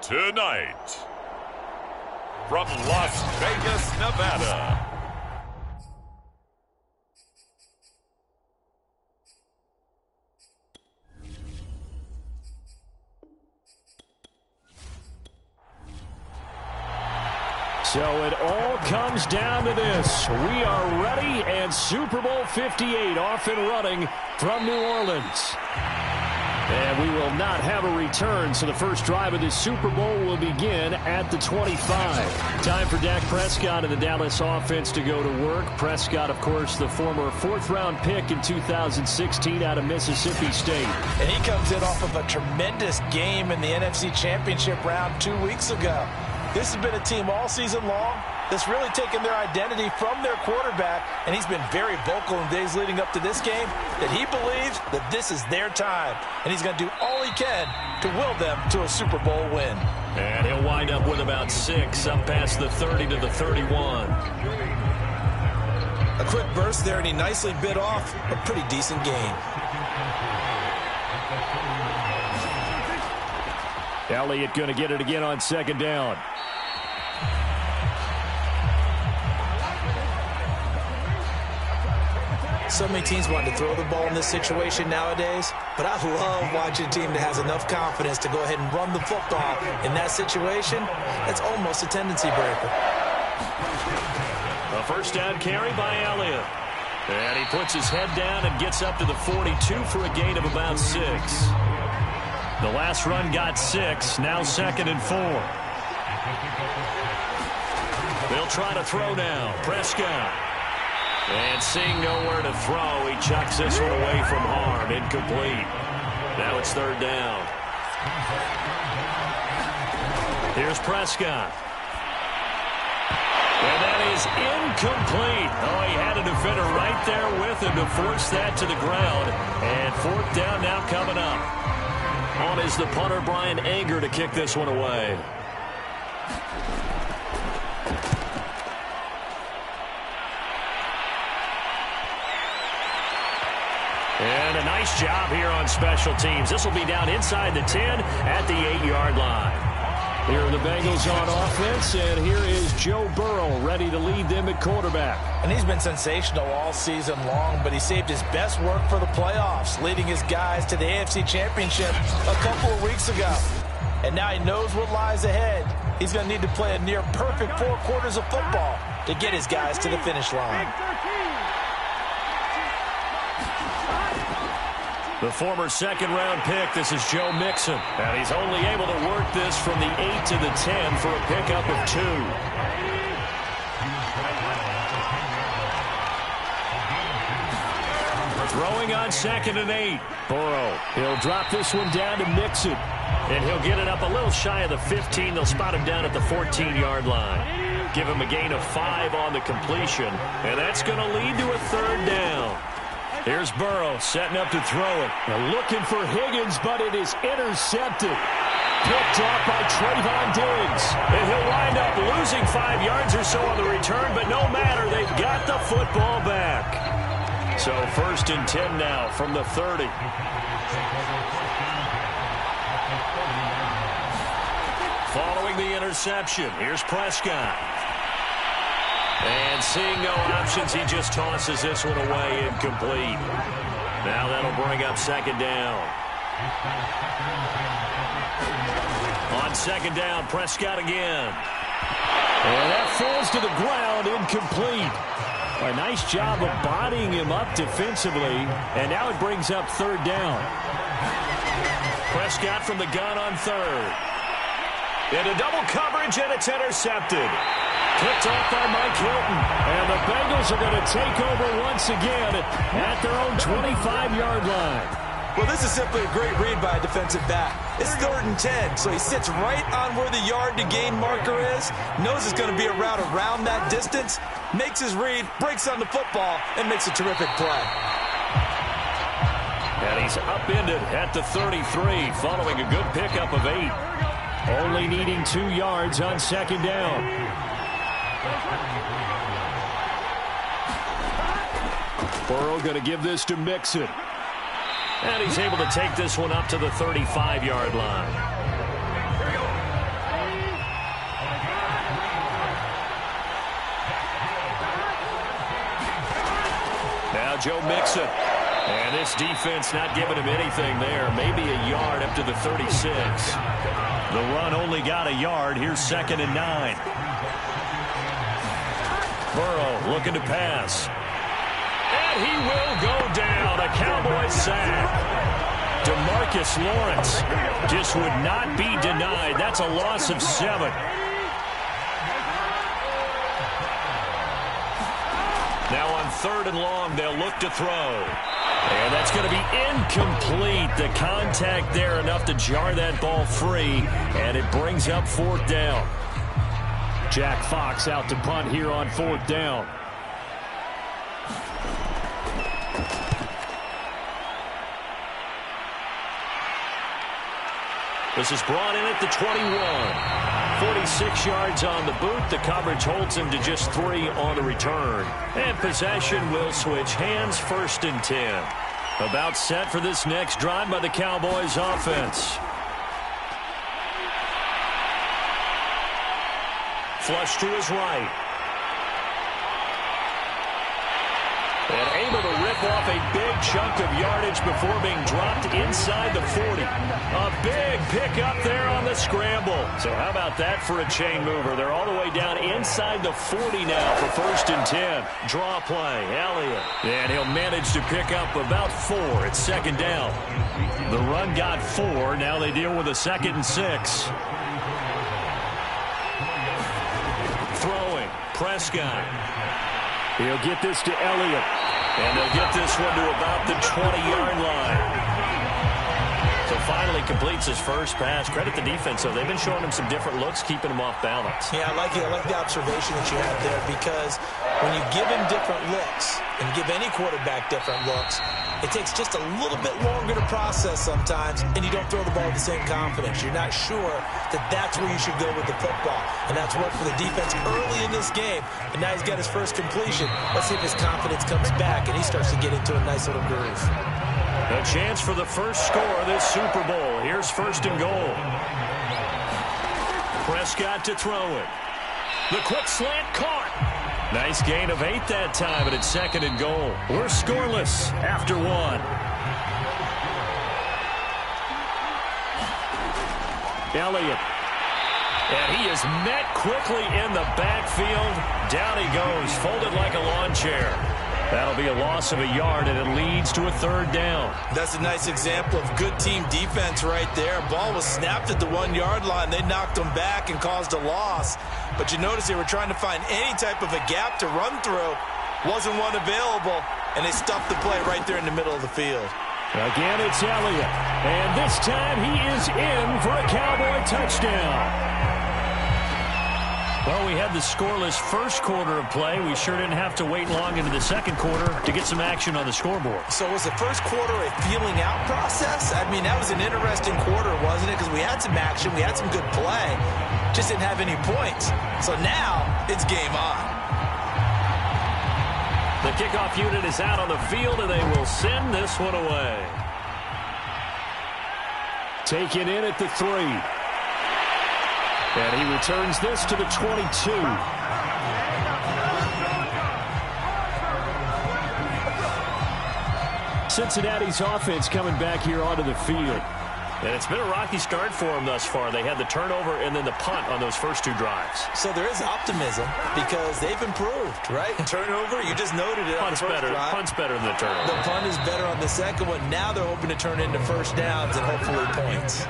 [SPEAKER 2] Tonight, from Las Vegas, Nevada,
[SPEAKER 3] so it all comes down to this. We are ready, and Super Bowl 58 off and running from New Orleans. And we will not have a return, so the first drive of this Super Bowl will begin at the 25. Time for Dak Prescott and the Dallas offense to go to work. Prescott, of course, the former fourth-round pick in 2016 out of Mississippi State.
[SPEAKER 4] And he comes in off of a tremendous game in the NFC Championship round 2 weeks ago. This has been a team all season long that's really taken their identity from their quarterback, and he's been very vocal in days leading up to this game that he believes that this is their time, and he's going to do all he can to will them to a Super Bowl win.
[SPEAKER 3] And he'll wind up with about 6 up past the 30 to the 31.
[SPEAKER 4] A quick burst there, and he nicely bit off a pretty decent gain.
[SPEAKER 3] Elliott going to get it again on second down.
[SPEAKER 4] So many teams want to throw the ball in this situation nowadays, but I love watching a team that has enough confidence to go ahead and run the football in that situation. That's almost a tendency breaker.
[SPEAKER 3] A first down carry by Elliott. And he puts his head down and gets up to the 42 for a gain of about 6. The last run got 6, now 2nd and 4. They'll try to throw now. Prescott. And seeing nowhere to throw, he chucks this one away from harm. Incomplete. Now it's 3rd down. Here's Prescott. And that is incomplete. Oh, he had a defender right there with him to force that to the ground. And 4th down now coming up. On is the punter, Brian Anger, to kick this one away. And a nice job here on special teams. This will be down inside the 10 at the 8-yard line. Here are the Bengals on offense, and here is Joe Burrow ready to lead them at quarterback.
[SPEAKER 4] And he's been sensational all season long, but he saved his best work for the playoffs, leading his guys to the AFC Championship a couple of weeks ago. And now he knows what lies ahead. He's going to need to play a near-perfect 4 quarters of football to get his guys to the finish line.
[SPEAKER 3] The former 2nd-round pick, this is Joe Mixon. And he's only able to work this from the 8 to the 10 for a pickup of 2. Throwing on 2nd and 8. Burrow, he'll drop this one down to Mixon. And he'll get it up a little shy of the 15. They'll spot him down at the 14-yard line. Give him a gain of 5 on the completion. And that's going to lead to a 3rd down. Here's Burrow setting up to throw it. Now looking for Higgins, but it is intercepted. Picked off by Trayvon Diggs. And he'll wind up losing 5 yards or so on the return, but no matter, they've got the football back. So 1st and 10 now from the 30. Following the interception, here's Prescott. And seeing no options, he just tosses this one away, incomplete. Now that'll bring up 2nd down. On 2nd down, Prescott again. And that falls to the ground, incomplete. A nice job of bodying him up defensively, and now it brings up 3rd down. Prescott from the gun on 3rd. Into double coverage, and it's intercepted. Picked off by Mike Hilton. And the Bengals are going to take over once again at their own 25-yard line.
[SPEAKER 4] Well, this is simply a great read by a defensive back. It's 3rd and 10, so he sits right on where the yard-to-gain marker is, knows it's going to be a route around that distance, makes his read, breaks on the football, and makes a terrific play.
[SPEAKER 3] And he's upended at the 33, following a good pickup of 8. Only needing 2 yards on 2nd down. Burrow going to give this to Mixon. And he's able to take this one up to the 35-yard line. Joe Mixon. And this defense not giving him anything there. Maybe a yard up to the 36. The run only got a yard. Here's 2nd and 9. Burrow looking to pass. And he will go down. A Cowboys sack. DeMarcus Lawrence just would not be denied. That's a loss of 7. Now on 3rd and long, they'll look to throw. And that's going to be incomplete. The contact there enough to jar that ball free. And it brings up 4th down. Jack Fox out to punt here on 4th down. This is brought in at the 21. 46 yards on the boot. The coverage holds him to just 3 on the return. And possession will switch hands. 1st and 10. About set for this next drive by the Cowboys offense. Flush to his right. And able to rip off a big chunk of yardage before being dropped inside the 40. A big pickup there on the scramble. So how about that for a chain mover? They're all the way down inside the 40 now for 1st and 10. Draw play, Elliott. And he'll manage to pick up about 4. It's 2nd down. The run got 4. Now they deal with a 2nd and 6. Throwing, Prescott. He'll get this to Elliott. And they'll get this one to about the 20-yard line. So finally completes his first pass. Credit the defense, though. They've been showing him some different looks, keeping him off balance. Yeah, I like it. I like the observation that you have there, because when you give him different looks and give any quarterback different looks, it takes just a little bit longer to process sometimes, and you don't throw the ball with the same confidence. You're not sure that that's where you should go with the football, and that's worked for the defense early in this game, and now he's got his first completion. Let's see if his confidence comes back, and he starts to get into a nice little groove. A chance for the first score of this Super Bowl. Here's 1st and goal. Prescott to throw it. The quick slant caught. Nice gain of 8 that time, and it's 2nd and goal. We're scoreless after 1. Elliott. And he is met quickly in the backfield. Down he goes, folded like a lawn chair. That'll be a loss of a yard, and it leads to a 3rd down. That's a nice example of good team defense right there. Ball was snapped at the 1-yard line. They knocked him back and caused a loss. But you notice they were trying to find any type of a gap to run through. Wasn't one available, and they stuffed the play right there in the middle of the field. Again, it's Elliott. And this time he is in for a Cowboy touchdown. Well, we had the scoreless first quarter of play. We sure didn't have to wait long into the 2nd quarter to get some action on the scoreboard. So was the first quarter a feeling out process? I mean, that was an interesting quarter, wasn't it? Because we had some action, we had some good play, just didn't have any points. So now it's game on. The kickoff unit is out on the field, and they will send this one away. Taken in at the 3. And he returns this to the 22. Cincinnati's offense coming back here onto the field. And it's been a rocky start for them thus far. They had the turnover and then the punt on those first 2 drives. So there is optimism because they've improved, right? Turnover, you just noted it. Punt's better. Punt's better than the turnover. The punt is better on the second one. Now they're hoping to turn into first downs and hopefully points.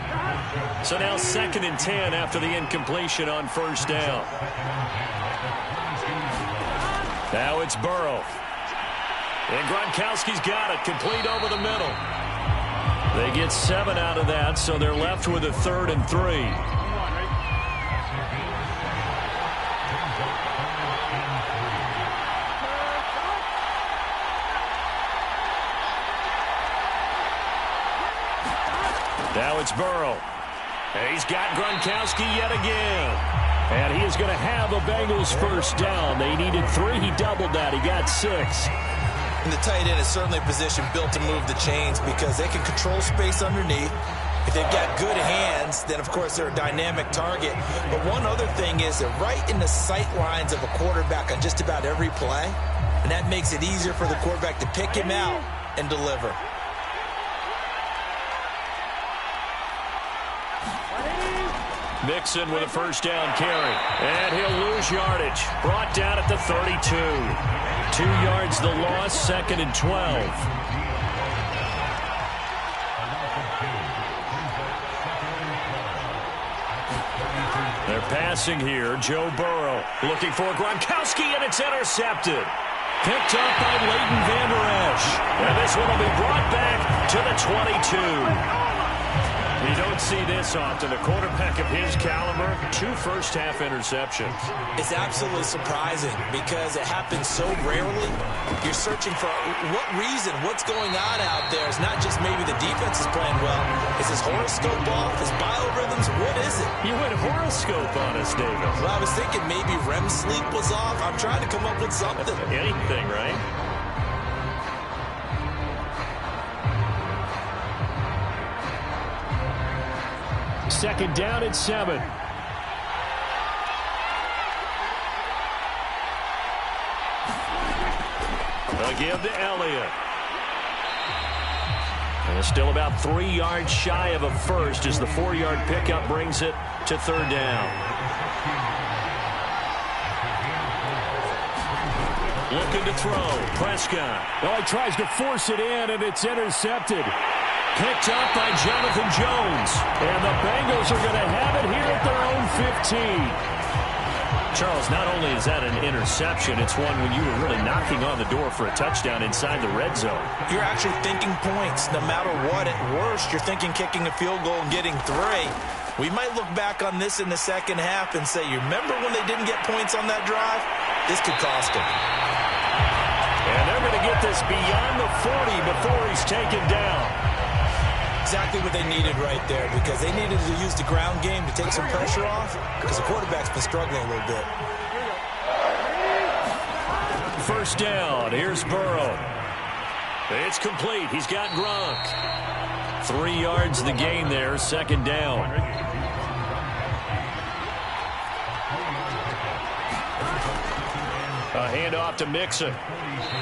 [SPEAKER 3] So now 2nd and 10 after the incompletion on 1st down. Now it's Burrow. And Gronkowski's got it. Complete over the middle. They get 7 out of that, so they're left with a 3rd and 3. Now it's Burrow. And he's got Gronkowski yet again. And he is going to have a Bengals first down. They needed 3. He doubled that. He got 6. And the tight end is certainly a position built to move the chains because they can control space underneath. If they've got good hands, then, of course, they're a dynamic target. But one other thing is they're right in the sight lines of a quarterback on just about every play.
[SPEAKER 4] And that makes it easier for the quarterback to pick him out and deliver.
[SPEAKER 3] Mixon with a first down carry. And he'll lose yardage. Brought down at the 32. 2 yards the loss, 2nd and 12. They're passing here. Joe Burrow looking for Gronkowski, and it's intercepted. Picked up by Leighton Vander Esch. And this one will be brought back to the 22. You don't see this often. A quarterback of his caliber, 2 first-half interceptions.
[SPEAKER 4] It's absolutely surprising because it happens so rarely. You're searching for what reason, what's going on out there. It's not just maybe the defense is playing well. Is his horoscope off? His biorhythms? What is it?
[SPEAKER 3] You went horoscope on us, David.
[SPEAKER 4] Well, I was thinking maybe REM sleep was off. I'm trying to come up with something.
[SPEAKER 3] Anything, right? Second down at 7. They'll give to Elliott. And it's still about 3 yards shy of a first as the 4-yard pickup brings it to 3rd down. Looking to throw. Prescott.
[SPEAKER 5] Oh, he tries to force it in, and it's intercepted.
[SPEAKER 3] Picked up by Jonathan Jones.
[SPEAKER 5] And the Bengals are going to have it here at their own 15.
[SPEAKER 3] Charles, not only is that an interception, it's one when you were really knocking on the door for a touchdown inside the red zone.
[SPEAKER 4] You're actually thinking points. No matter what, at worst, you're thinking kicking a field goal and getting 3. We might look back on this in the second half and say, you remember when they didn't get points on that drive? This could cost them.
[SPEAKER 3] And they're going to get this beyond the 40 before he's taken down.
[SPEAKER 4] Exactly what they needed right there, because they needed to use the ground game to take some pressure off, because the quarterback's been struggling a little bit.
[SPEAKER 3] First down. Here's Burrow. It's complete. He's got Gronk. 3 yards the gain there. 2nd down. A handoff to Mixon.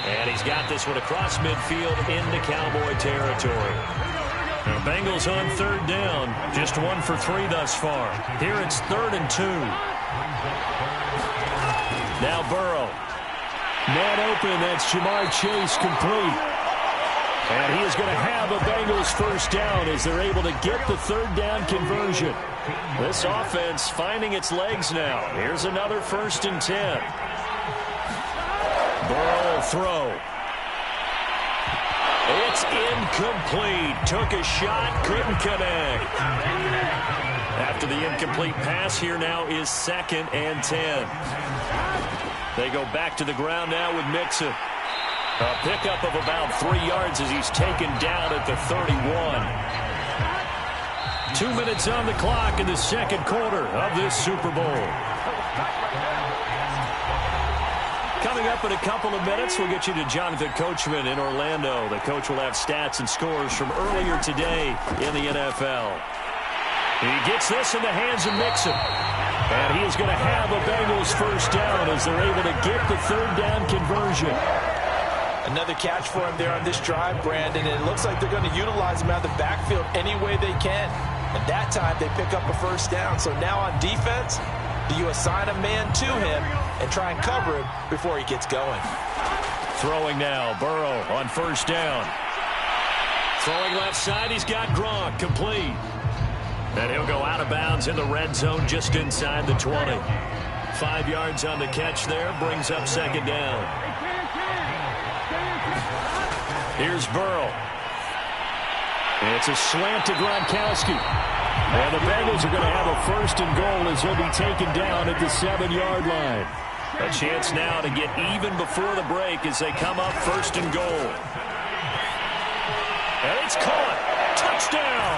[SPEAKER 3] And he's got this one across midfield into Cowboy territory. The Bengals on 3rd down. Just 1 for 3 thus far. Here it's 3rd and 2. Now Burrow.
[SPEAKER 5] Man open. That's Jamar Chase complete. And he is going to have a Bengals first down as they're able to get the 3rd down conversion.
[SPEAKER 3] This offense finding its legs now. Here's another 1st and 10. Burrow throw. It's incomplete. Took a shot, couldn't connect. After the incomplete pass, here now is 2nd and 10. They go back to the ground now with Mixon. A pickup of about 3 yards as he's taken down at the 31. 2 minutes on the clock in the 2nd quarter of this Super Bowl. Coming up in a couple of minutes, we'll get you to Jonathan Coachman in Orlando. The coach will have stats and scores from earlier today in the NFL. He gets this in the hands of Mixon. And he is going to have a Bengals first down as they're able to get the 3rd down conversion.
[SPEAKER 4] Another catch for him there on this drive, Brandon. And it looks like they're going to utilize him out of the backfield any way they can. And that time they pick up a first down. So now on defense, do you assign a man to him and try and cover him before he gets going?
[SPEAKER 3] Throwing now, Burrow on 1st down. Throwing left side, he's got Gronk, complete. And he'll go out of bounds in the red zone just inside the 20. 5 yards on the catch there, brings up 2nd down. Here's Burrow.
[SPEAKER 5] It's a slant to Gronkowski. And the Bengals are going to have a 1st and goal as he'll be taken down at the 7-yard line.
[SPEAKER 3] A chance now to get even before the break as they come up 1st and goal. And it's caught. Touchdown.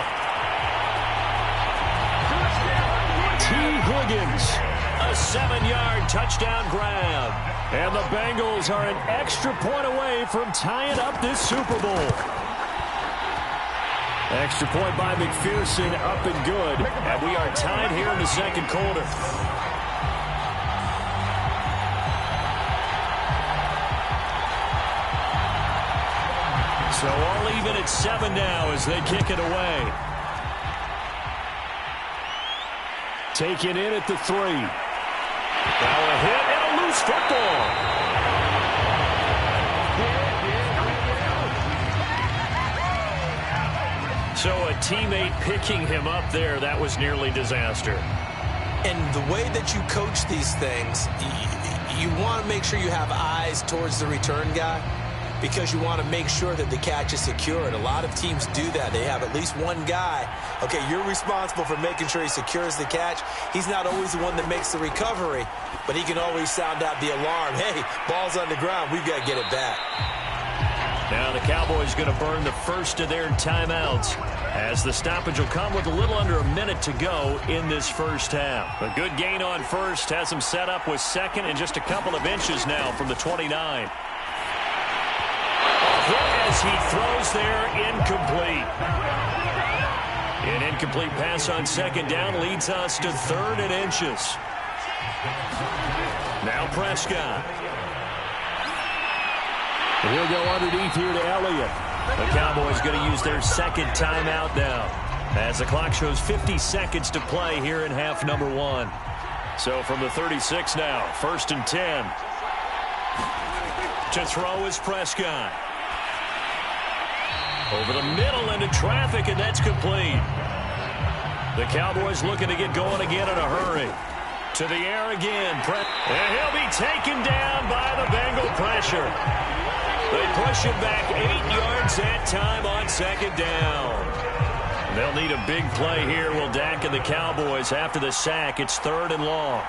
[SPEAKER 5] T. Higgins.
[SPEAKER 3] A 7-yard touchdown grab.
[SPEAKER 5] And the Bengals are an extra point away from tying up this Super Bowl. Extra point by McPherson, up and good.
[SPEAKER 3] And we are tied here in the 2nd quarter. So all even at 7 now as they kick it away. Taken in at the 3. Now a hit and a loose football. So a teammate picking him up there, that was nearly disaster.
[SPEAKER 4] And the way that you coach these things, you want to make sure you have eyes towards the return guy because you want to make sure that the catch is secure. And a lot of teams do that. They have at least one guy. Okay, you're responsible for making sure he secures the catch. He's not always the one that makes the recovery, but he can always sound out the alarm. Hey, ball's on the ground. We've got to get it back.
[SPEAKER 3] Now the Cowboys going to burn the first of their timeouts as the stoppage will come with a little under a minute to go in this first half. A good gain on first has him set up with second and just a couple of inches now from the 29. As he throws there, incomplete. An incomplete pass on second down leads us to 3rd and inches. Now Prescott.
[SPEAKER 5] He'll go underneath here to Elliott.
[SPEAKER 3] The Cowboys going to use their second timeout now as the clock shows 50 seconds to play here in half number 1. So from the 36 now, 1st and 10. To throw is Prescott. Over the middle into traffic, and that's complete. The Cowboys looking to get going again in a hurry. To the air again. And he'll be taken down by the Bengal pressure. They push him back 8 yards that time on second down. They'll need a big play here, will Dak and the Cowboys after the sack. It's 3rd and long.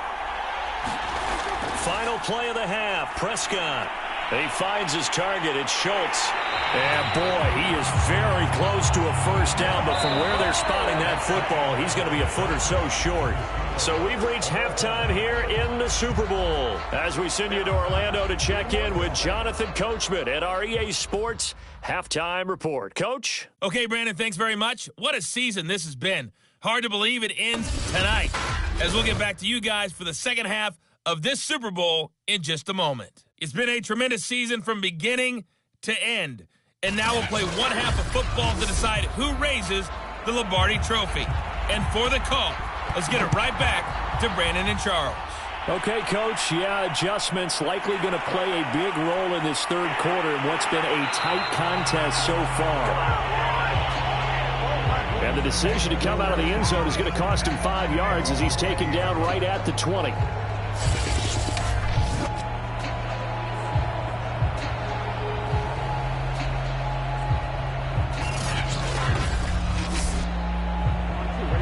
[SPEAKER 3] Final play of the half, Prescott. He finds his target. It's Schultz. And, boy, he is very close to a first down, but from where they're spotting that football, he's going to be a foot or so short. So we've reached halftime here in the Super Bowl as we send you to Orlando to check in with Jonathan Coachman at our EA Sports Halftime Report. Coach?
[SPEAKER 6] Okay, Brandon, thanks very much. What a season this has been. Hard to believe it ends tonight as we'll get back to you guys for the second half of this Super Bowl in just a moment. It's been a tremendous season from beginning to end. And now we'll play one half of football to decide who raises the Lombardi Trophy. And for the call, let's get it right back to Brandon and Charles.
[SPEAKER 5] Okay, Coach, adjustments likely going to play a big role in this third quarter in what's been a tight contest so far. And the decision to come out of the end zone is going to cost him 5 yards as he's taken down right at the 20.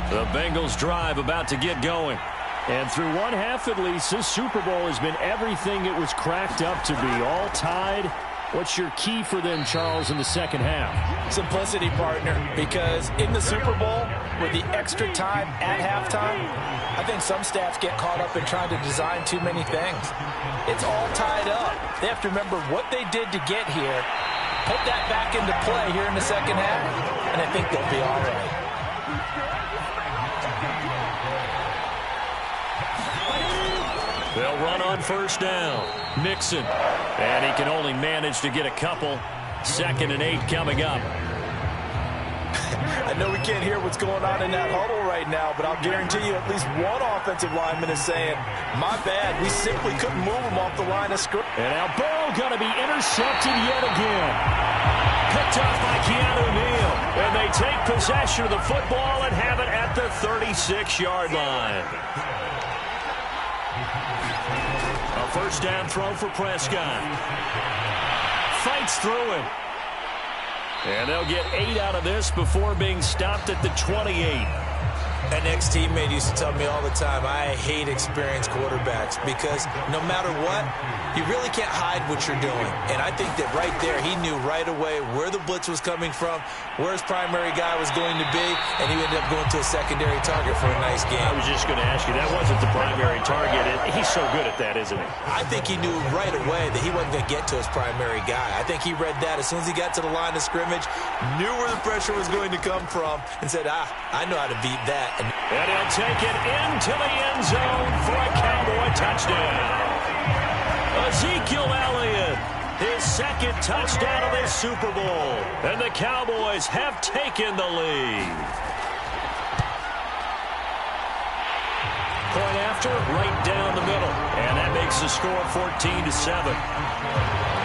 [SPEAKER 3] The Bengals drive about to get going.
[SPEAKER 5] And through one half at least, this Super Bowl has been everything it was cracked up to be. All tied. What's your key for them, Charles, in the second half?
[SPEAKER 4] Simplicity, partner, because in the Super Bowl, with the extra time at halftime, I think some staffs get caught up in trying to design too many things. It's all tied up. They have to remember what they did to get here, put that back into play here in the second half, and I think they'll be all right.
[SPEAKER 3] They'll run on first down. Mixon. And he can only manage to get a couple. 2nd and 8 coming up.
[SPEAKER 4] I know we can't hear what's going on in that huddle right now, but I'll guarantee you at least one offensive lineman is saying, my bad, we simply couldn't move him off the line of scrimmage.
[SPEAKER 5] And now Burrow going to be intercepted yet again.
[SPEAKER 3] Picked off by Keanu Neal. And they take possession of the football and have it at the 36-yard line. A first down throw for Prescott. Fights through him. And they'll get 8 out of this before being stopped at the 28.
[SPEAKER 4] An ex-teammate used to tell me all the time, I hate experienced quarterbacks because no matter what, you really can't hide what you're doing. And I think that right there, he knew right away where the blitz was coming from, where his primary guy was going to be, and he ended up going to a secondary target for a nice game.
[SPEAKER 3] I was just going to ask you, that wasn't the primary target. He's so good at that, isn't he?
[SPEAKER 4] I think he knew right away that he wasn't going to get to his primary guy. I think he read that as soon as he got to the line of scrimmage, knew where the pressure was going to come from, and said, I know how to beat that.
[SPEAKER 3] And he'll take it into the end zone for a Cowboy touchdown. Ezekiel Elliott, his second touchdown of this Super Bowl. And the Cowboys have taken the lead. Point after, right down the middle. And that makes the score 14-7.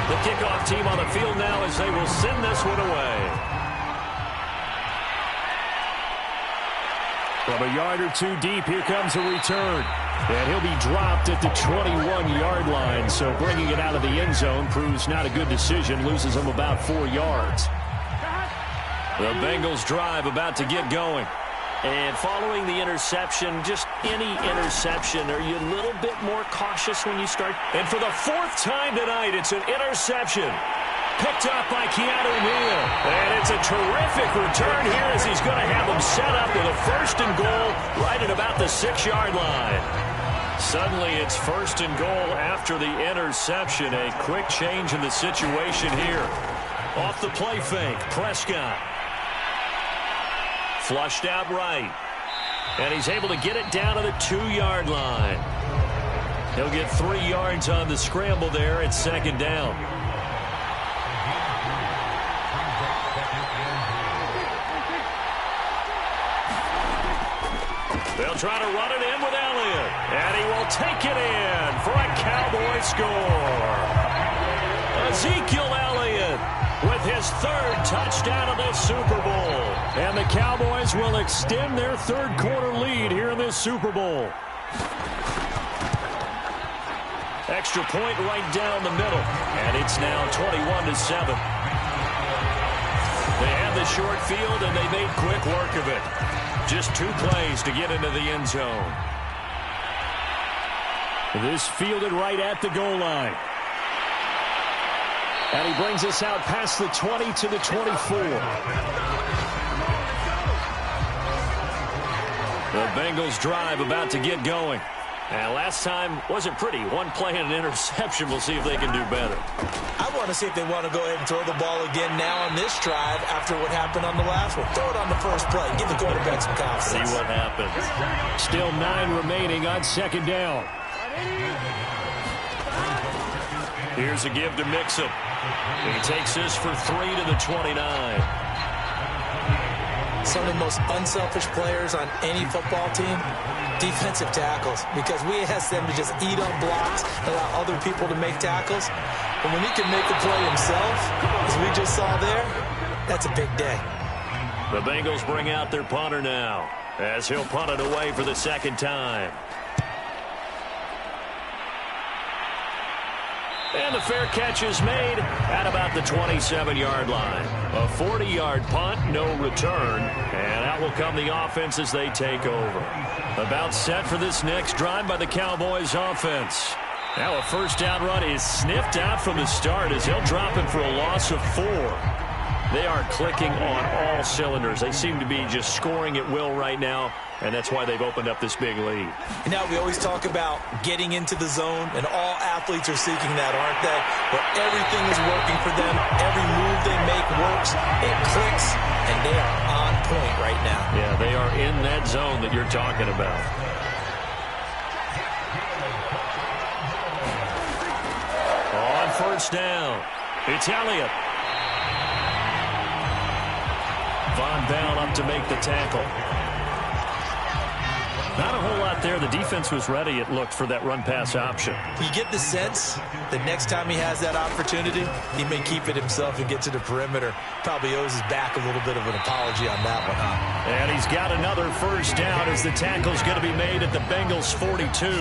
[SPEAKER 3] The kickoff team on the field now as they will send this one away.
[SPEAKER 5] From a yard or two deep, here comes a return. And he'll be dropped at the 21-yard line. So bringing it out of the end zone proves not a good decision. Loses him about 4 yards.
[SPEAKER 3] The Bengals drive about to get going.
[SPEAKER 7] And following the interception, just any interception, are you a little bit more cautious when you start?
[SPEAKER 3] And for the 4th time tonight, it's an interception. Picked up by Keanu Neal. And it's a terrific return here as he's going to have them set up with a 1st and goal right at about the 6-yard line. Suddenly it's 1st and goal after the interception. A quick change in the situation here. Off the play fake, Prescott. Flushed out right. And he's able to get it down to the 2-yard line. He'll get 3 yards on the scramble there at 2nd down. They'll try to run it in with Elliott. And he will take it in for a Cowboy score. Ezekiel Elliott with his 3rd touchdown of this Super Bowl.
[SPEAKER 5] And the Cowboys will extend their 3rd quarter lead here in this Super Bowl.
[SPEAKER 3] Extra point right down the middle. And it's now 21-7. They had the short field, and they made quick work of it. Just 2 plays to get into the end zone.
[SPEAKER 5] This fielded right at the goal line. And he brings us out past the 20 to the 24.
[SPEAKER 3] The Bengals drive about to get going. And last time wasn't pretty. 1 play and an interception. We'll see if they can do better.
[SPEAKER 4] I want to see if they want to go ahead and throw the ball again now on this drive after what happened on the last one. Throw it on the first play. Give the quarterback some confidence.
[SPEAKER 3] See what happens.
[SPEAKER 5] Still 9 remaining on 2nd down.
[SPEAKER 3] Here's a give to Mixon. He takes this for 3 to the 29.
[SPEAKER 4] Some of the most unselfish players on any football team, defensive tackles, because we ask them to just eat on blocks, allow other people to make tackles. But when he can make a play himself, as we just saw there, that's a big day.
[SPEAKER 3] The Bengals bring out their punter now, as he'll punt it away for the 2nd time. And the fair catch is made at about the 27-yard line. A 40-yard punt, no return. And out will come the offense as they take over. About set for this next drive by the Cowboys offense. Now a 1st down run is sniffed out from the start as they'll drop him for a loss of 4. They are clicking on all cylinders. They seem to be just scoring at will right now, and that's why they've opened up this big lead.
[SPEAKER 4] Now, we always talk about getting into the zone, and all athletes are seeking that, aren't they? Where everything is working for them. Every move they make works. It clicks, and they are on point right now.
[SPEAKER 3] Yeah, they are in that zone that you're talking about. On 1st down, it's Elliott. Von Bell up to make the tackle. Not a whole lot there. The defense was ready, it looked, for that run-pass option.
[SPEAKER 4] You get the sense that next time he has that opportunity, he may keep it himself and get to the perimeter. Probably owes his back a little bit of an apology on that one, huh?
[SPEAKER 3] And he's got another 1st down as the tackle's going to be made at the Bengals' 42.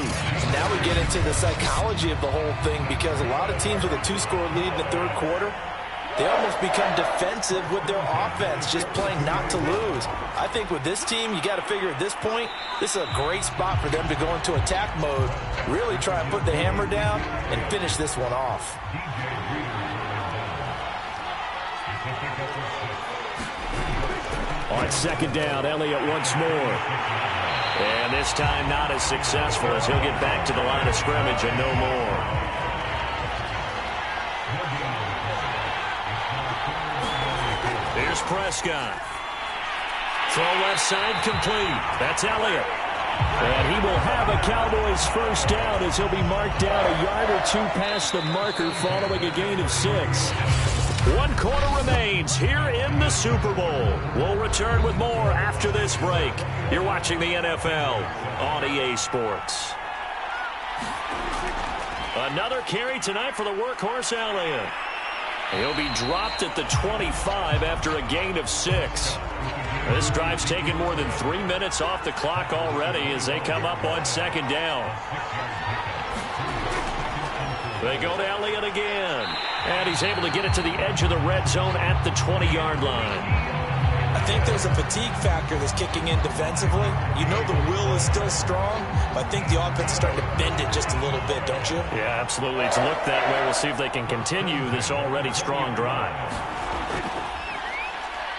[SPEAKER 4] Now we get into the psychology of the whole thing, because a lot of teams with a 2-score lead in the 3rd quarter, they almost become defensive with their offense, just playing not to lose. I think with this team, you got to figure at this point, this is a great spot for them to go into attack mode, really try and put the hammer down and finish this one off.
[SPEAKER 5] On 2nd down, Elliott once more.
[SPEAKER 3] And this time not as successful as he'll get back to the line of scrimmage and no more. Here's Prescott. Throw left side complete. That's Elliott.
[SPEAKER 5] And he will have a Cowboys first down as he'll be marked down a yard or two past the marker following a gain of 6.
[SPEAKER 3] 1 quarter remains here in the Super Bowl. We'll return with more after this break. You're watching the NFL on EA Sports. Another carry tonight for the workhorse Elliott. He'll be dropped at the 25 after a gain of 6. This drive's taken more than 3 minutes off the clock already as they come up on second down. They go to Elliott again. And he's able to get it to the edge of the red zone at the 20-yard line.
[SPEAKER 4] I think there's a fatigue factor that's kicking in defensively. You know the will is still strong, but I think the offense is starting to bend it just a little bit, don't you?
[SPEAKER 3] Yeah, absolutely. It's looked that way. We'll see if they can continue this already strong drive.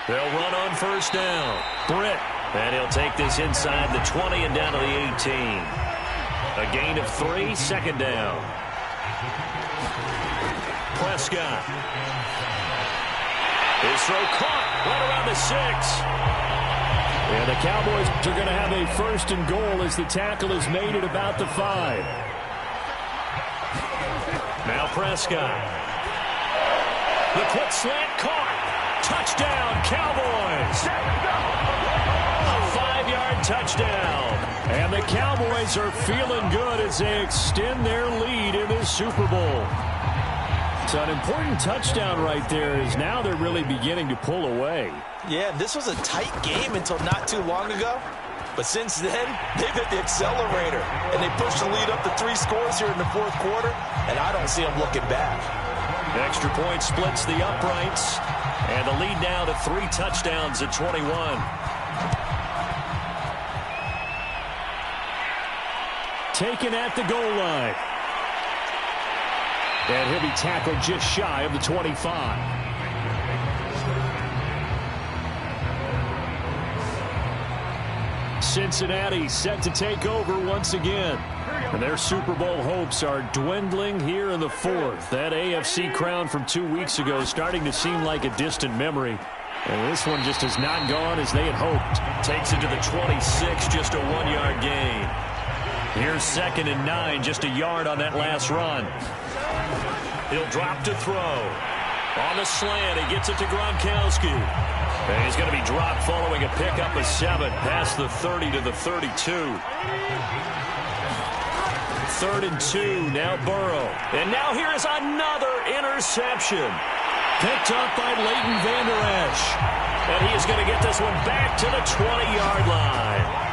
[SPEAKER 3] They'll run on first down. Britt. And he'll take this inside the 20 and down to the 18. A gain of 3, second down. Prescott. His throw caught right around the 6.
[SPEAKER 5] And the Cowboys are going to have a first and goal as the tackle is made at about the 5.
[SPEAKER 3] Now Prescott. The quick slant caught. Touchdown, Cowboys. A 5-yard touchdown.
[SPEAKER 5] And the Cowboys are feeling good as they extend their lead in this Super Bowl. So an important touchdown right there is now they're really beginning to pull away.
[SPEAKER 4] Yeah, this was a tight game until not too long ago. But since then, they've hit the accelerator. And they pushed the lead up to 3 scores here in the fourth quarter. And I don't see them looking back.
[SPEAKER 3] The extra point splits the uprights. And the lead now to 3 touchdowns at 21.
[SPEAKER 5] Taken at the goal line. And he'll be tackled just shy of the 25. Cincinnati set to take over once again. And their Super Bowl hopes are dwindling here in the fourth. That AFC crown from 2 weeks ago is starting to seem like a distant memory. And this one just has not gone as they had hoped.
[SPEAKER 3] Takes it to the 26, just a 1-yard gain. Here's 2nd and 9, just a yard on that last run. He'll drop to throw. On the slant, he gets it to Gronkowski. And he's going to be dropped following a pickup of 7 past the 30 to the 32. 3rd and 2, now Burrow. And now here is another interception. Picked up by Leighton Vander Esch. And he is going to get this one back to the 20-yard line.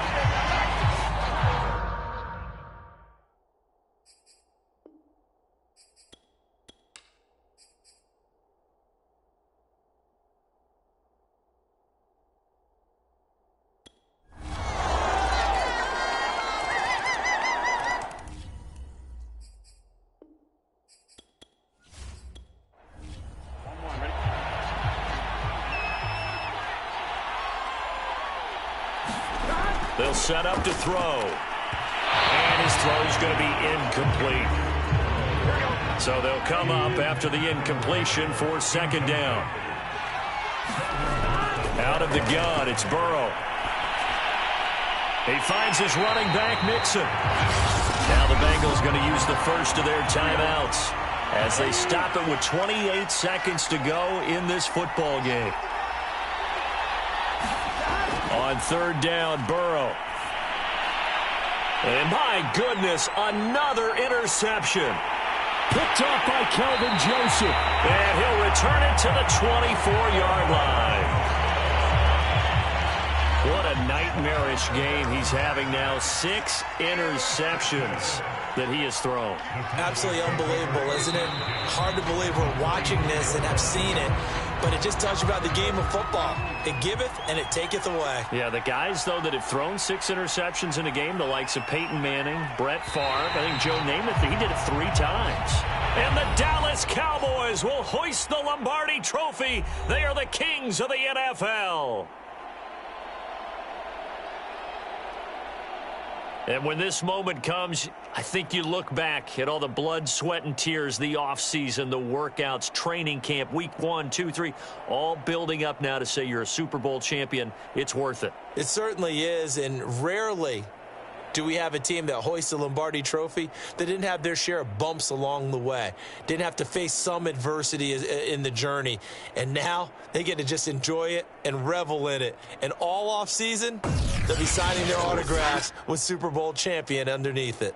[SPEAKER 3] They'll set up to throw. And his throw is going to be incomplete. So they'll come up after the incompletion for 2nd down. Out of the gun, it's Burrow. He finds his running back, Mixon. Now the Bengals going to use the first of their timeouts as they stop it with 28 seconds to go in this football game. On 3rd down, Burrow. And my goodness, another interception.
[SPEAKER 5] Picked off by Kelvin Joseph.
[SPEAKER 3] And he'll return it to the 24-yard line. What a nightmarish game he's having now. 6 interceptions that he has thrown.
[SPEAKER 4] Absolutely unbelievable, isn't it? Hard to believe we're watching this and have seen it. But it just tells you about the game of football. It giveth and it taketh away.
[SPEAKER 3] Yeah, the guys, though, that have thrown 6 interceptions in a game, the likes of Peyton Manning, Brett Favre, I think Joe Namath, he did it 3 times. And the Dallas Cowboys will hoist the Lombardi Trophy. They are the kings of the NFL. And when this moment comes, I think you look back at all the blood, sweat, and tears, the offseason, the workouts, training camp, week 1, 2, 3, all building up now to say you're a Super Bowl champion. It's worth it.
[SPEAKER 4] It certainly is, and rarely Do we have a team that hoists the Lombardi Trophy that didn't have their share of bumps along the way, didn't have to face some adversity in the journey, and now they get to just enjoy it and revel in it. And all off season, they'll be signing their autographs with Super Bowl champion underneath it.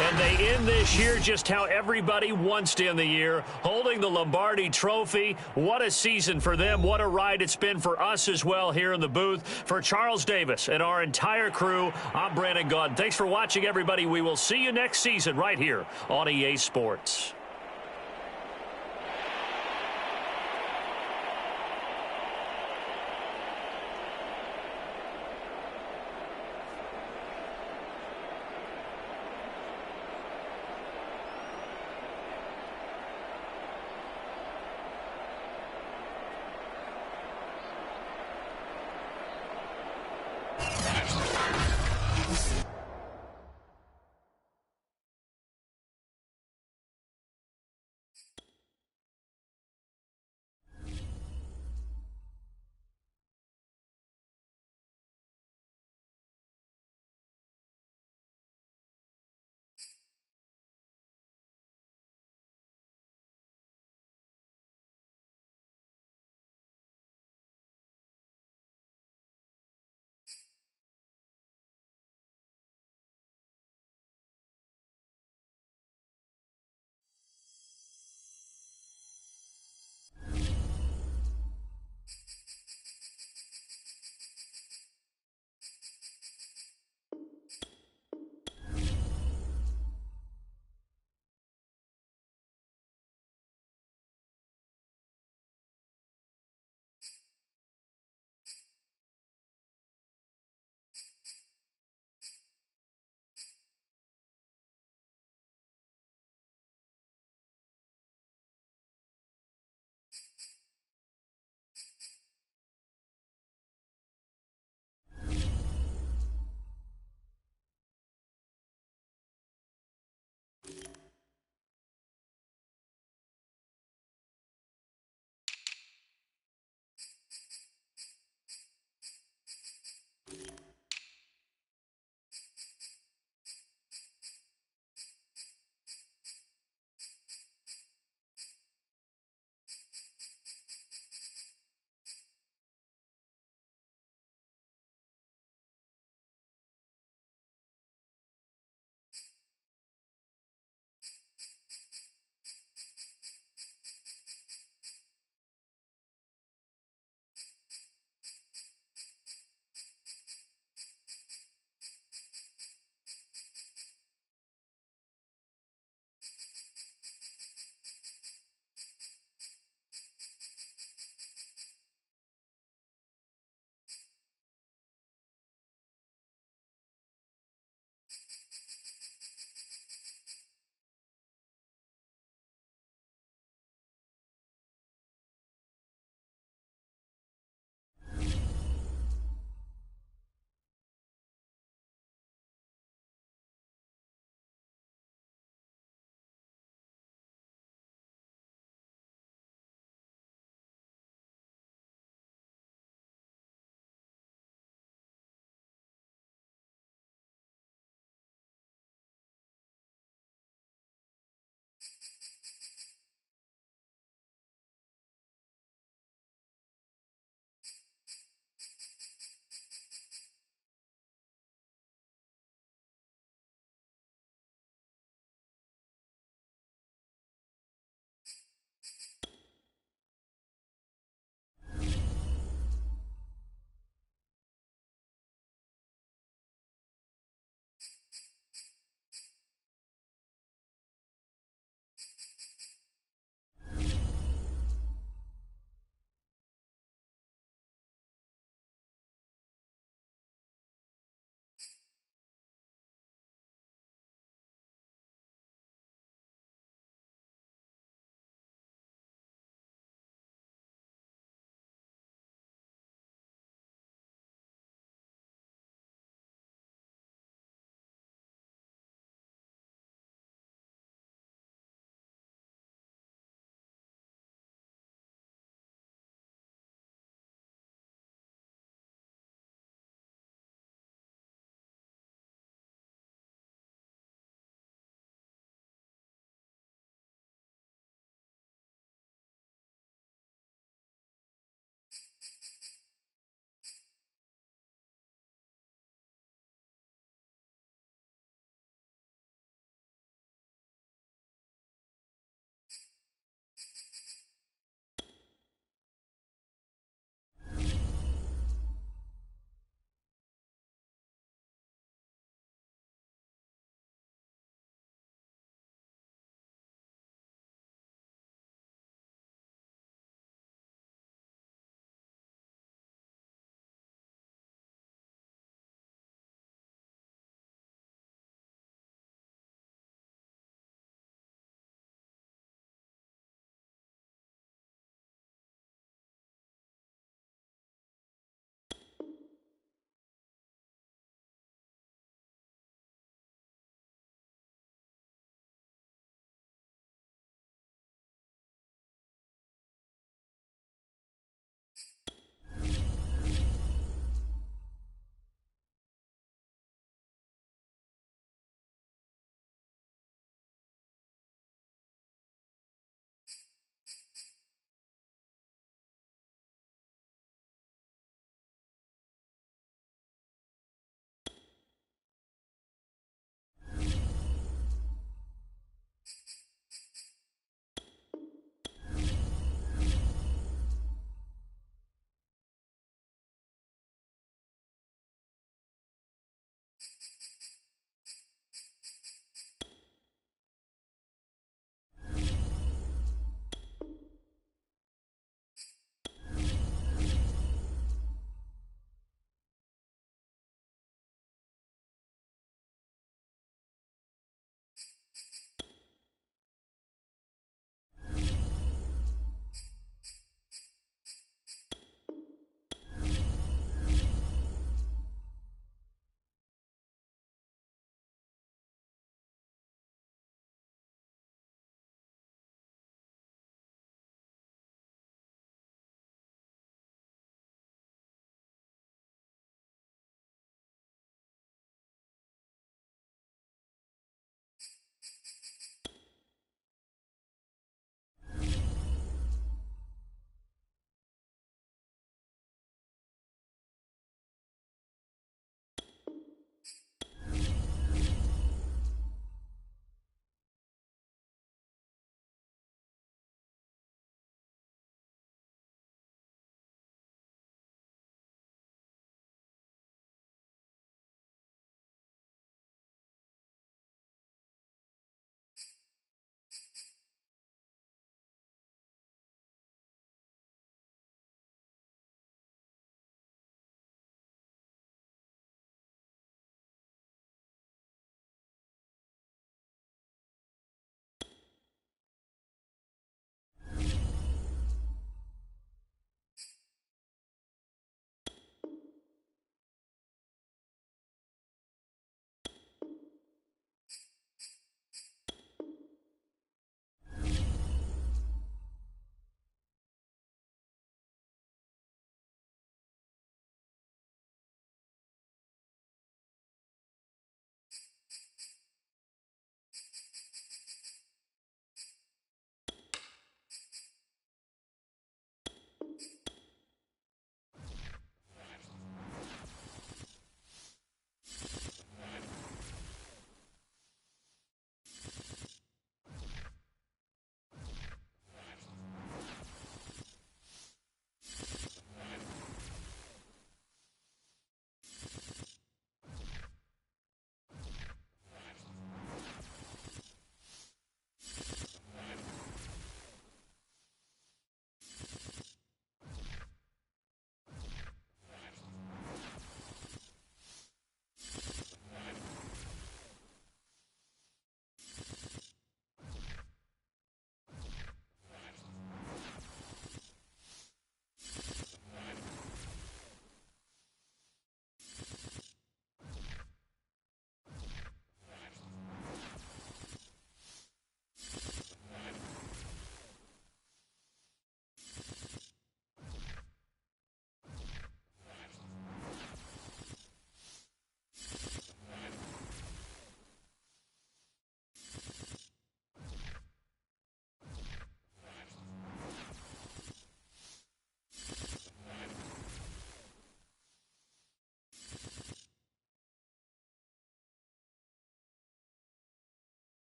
[SPEAKER 5] And they end this year just how everybody wants to end the year, holding the Lombardi Trophy. What a season for them. What a ride it's been for us as well here in the booth. For Charles Davis and our entire crew, I'm Brandon Gaudin. Thanks for watching, everybody. We will see you next season right here on EA Sports.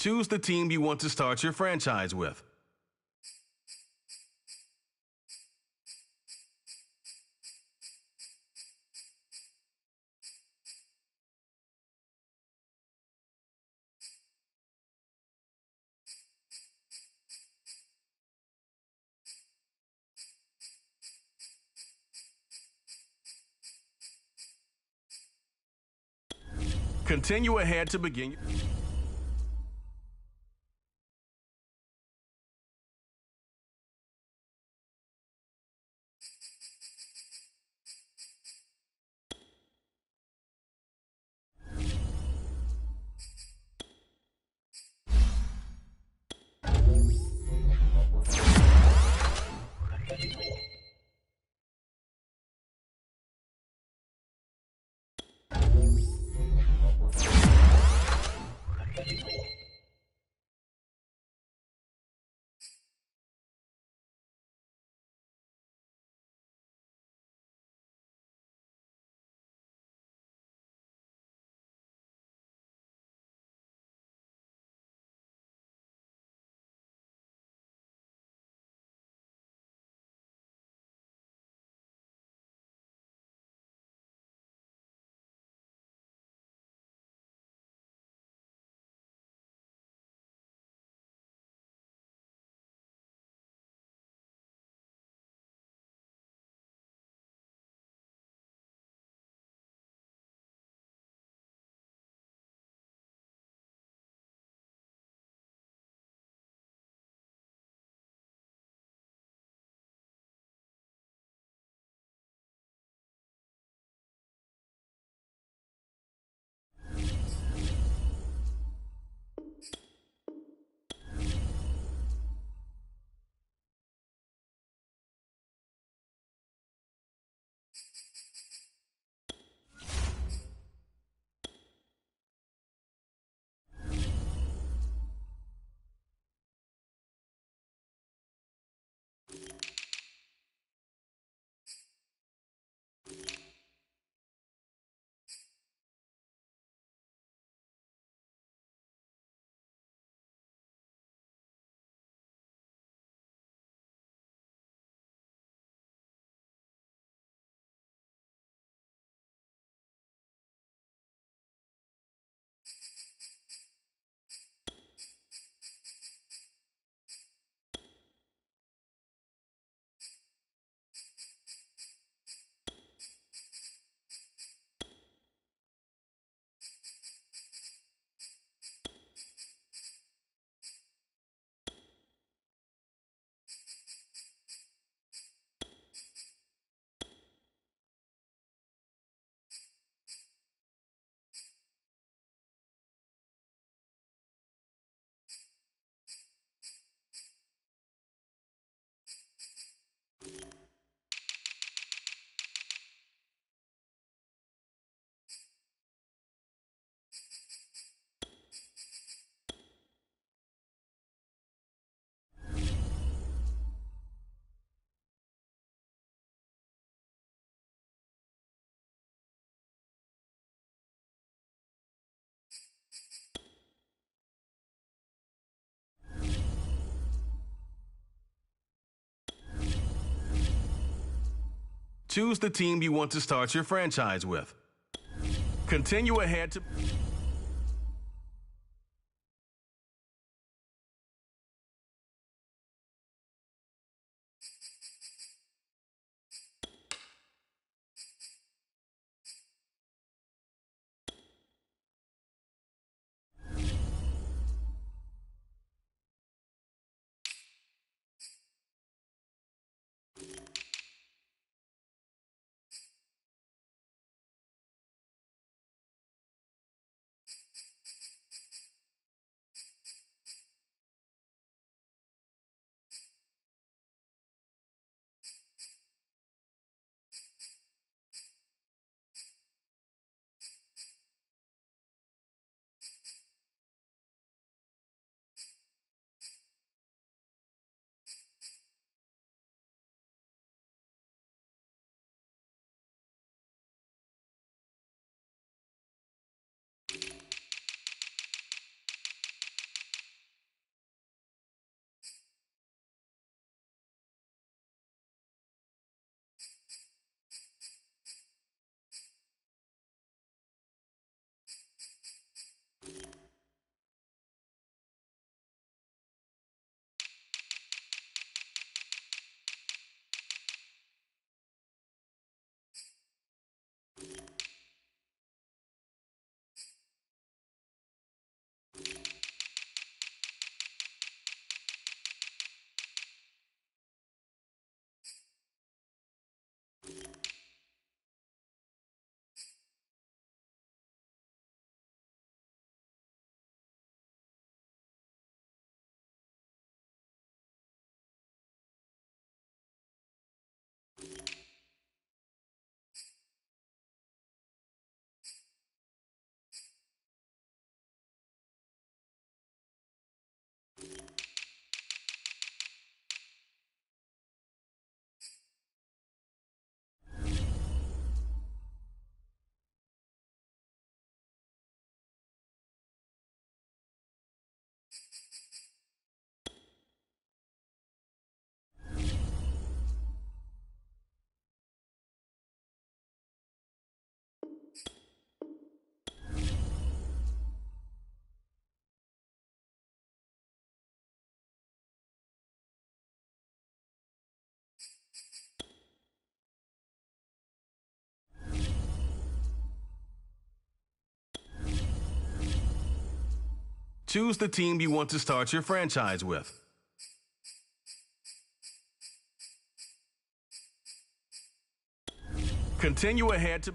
[SPEAKER 1] Choose the team you want to start your franchise with. Continue ahead to begin. Choose the team you want to start your franchise with. Continue ahead to... Choose the team you want to start your franchise with. Continue ahead to...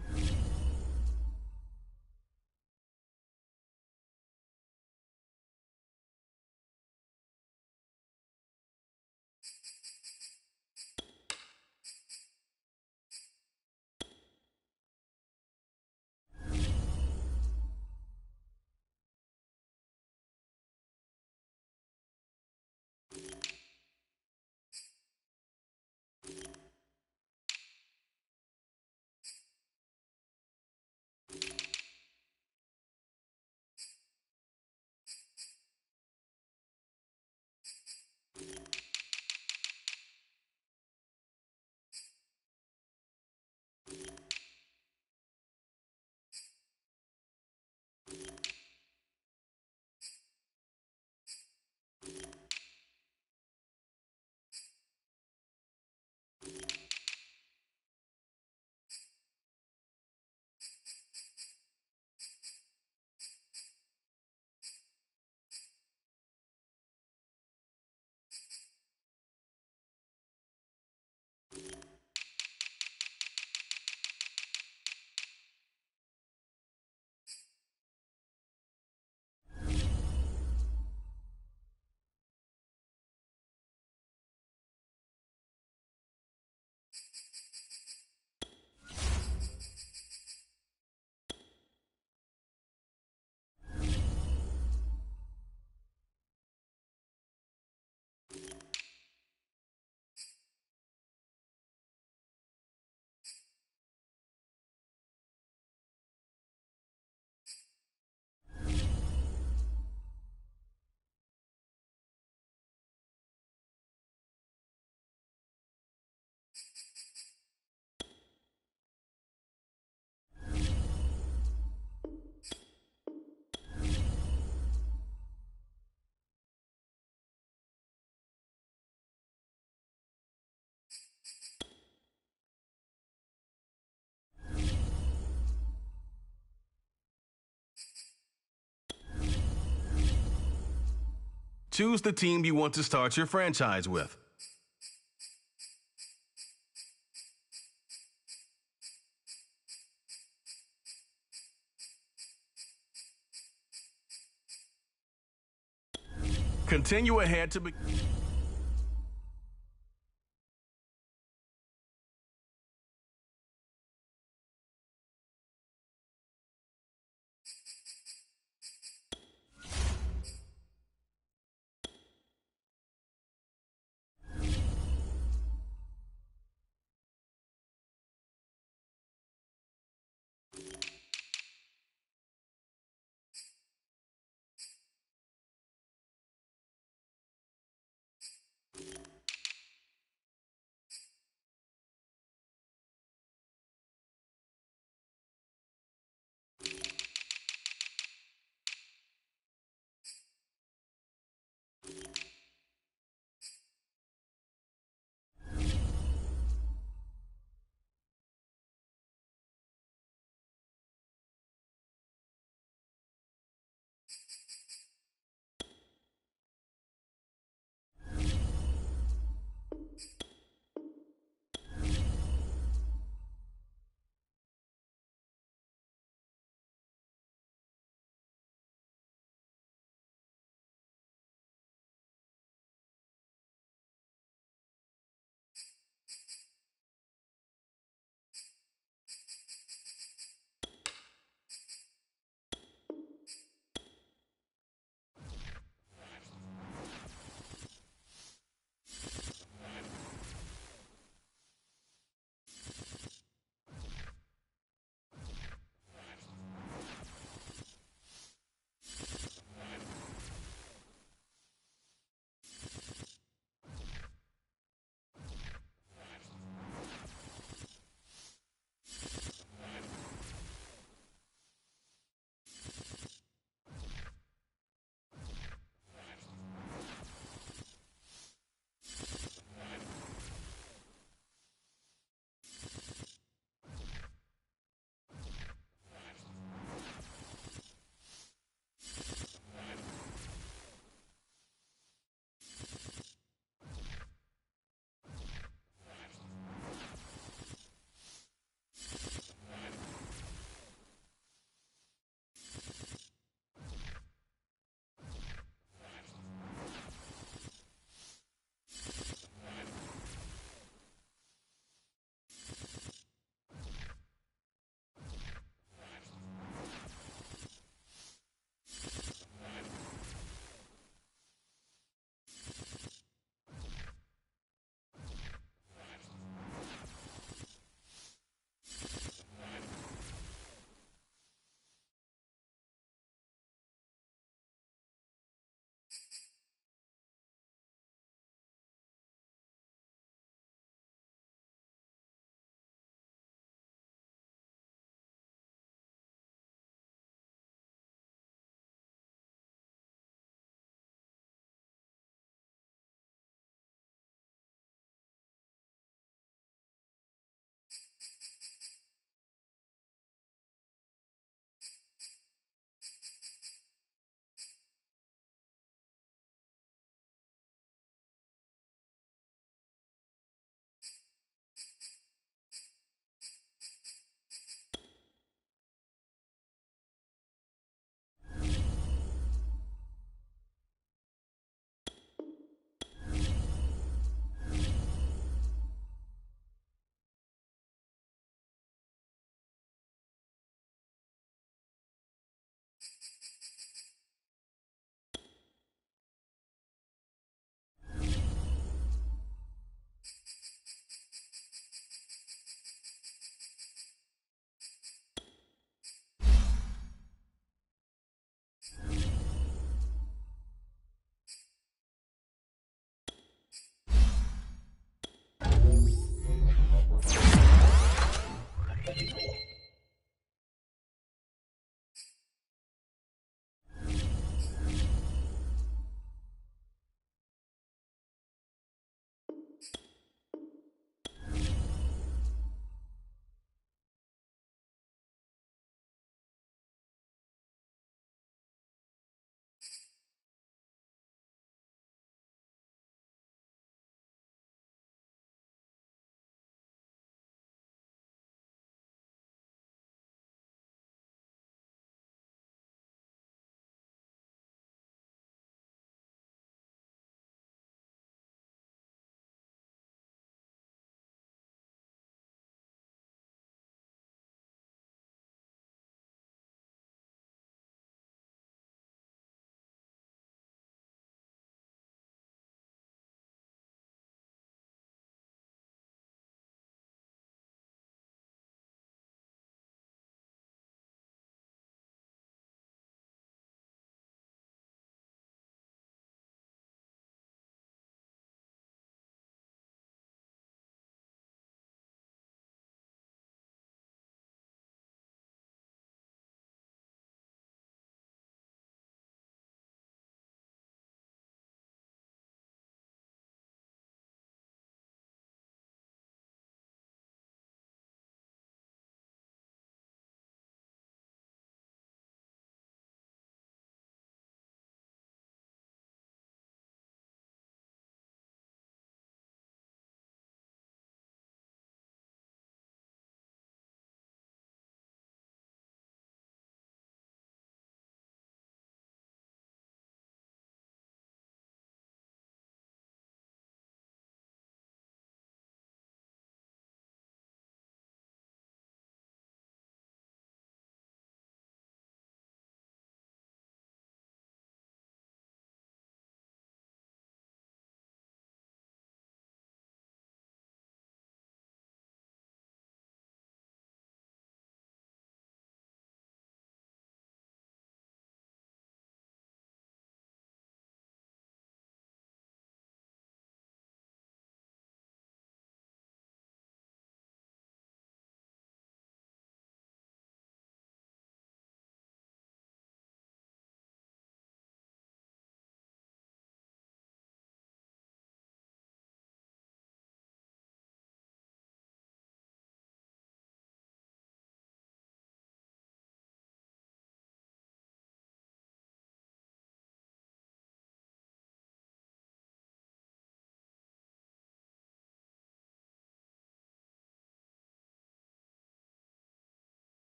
[SPEAKER 1] Choose the team you want to start your franchise with. Continue ahead to...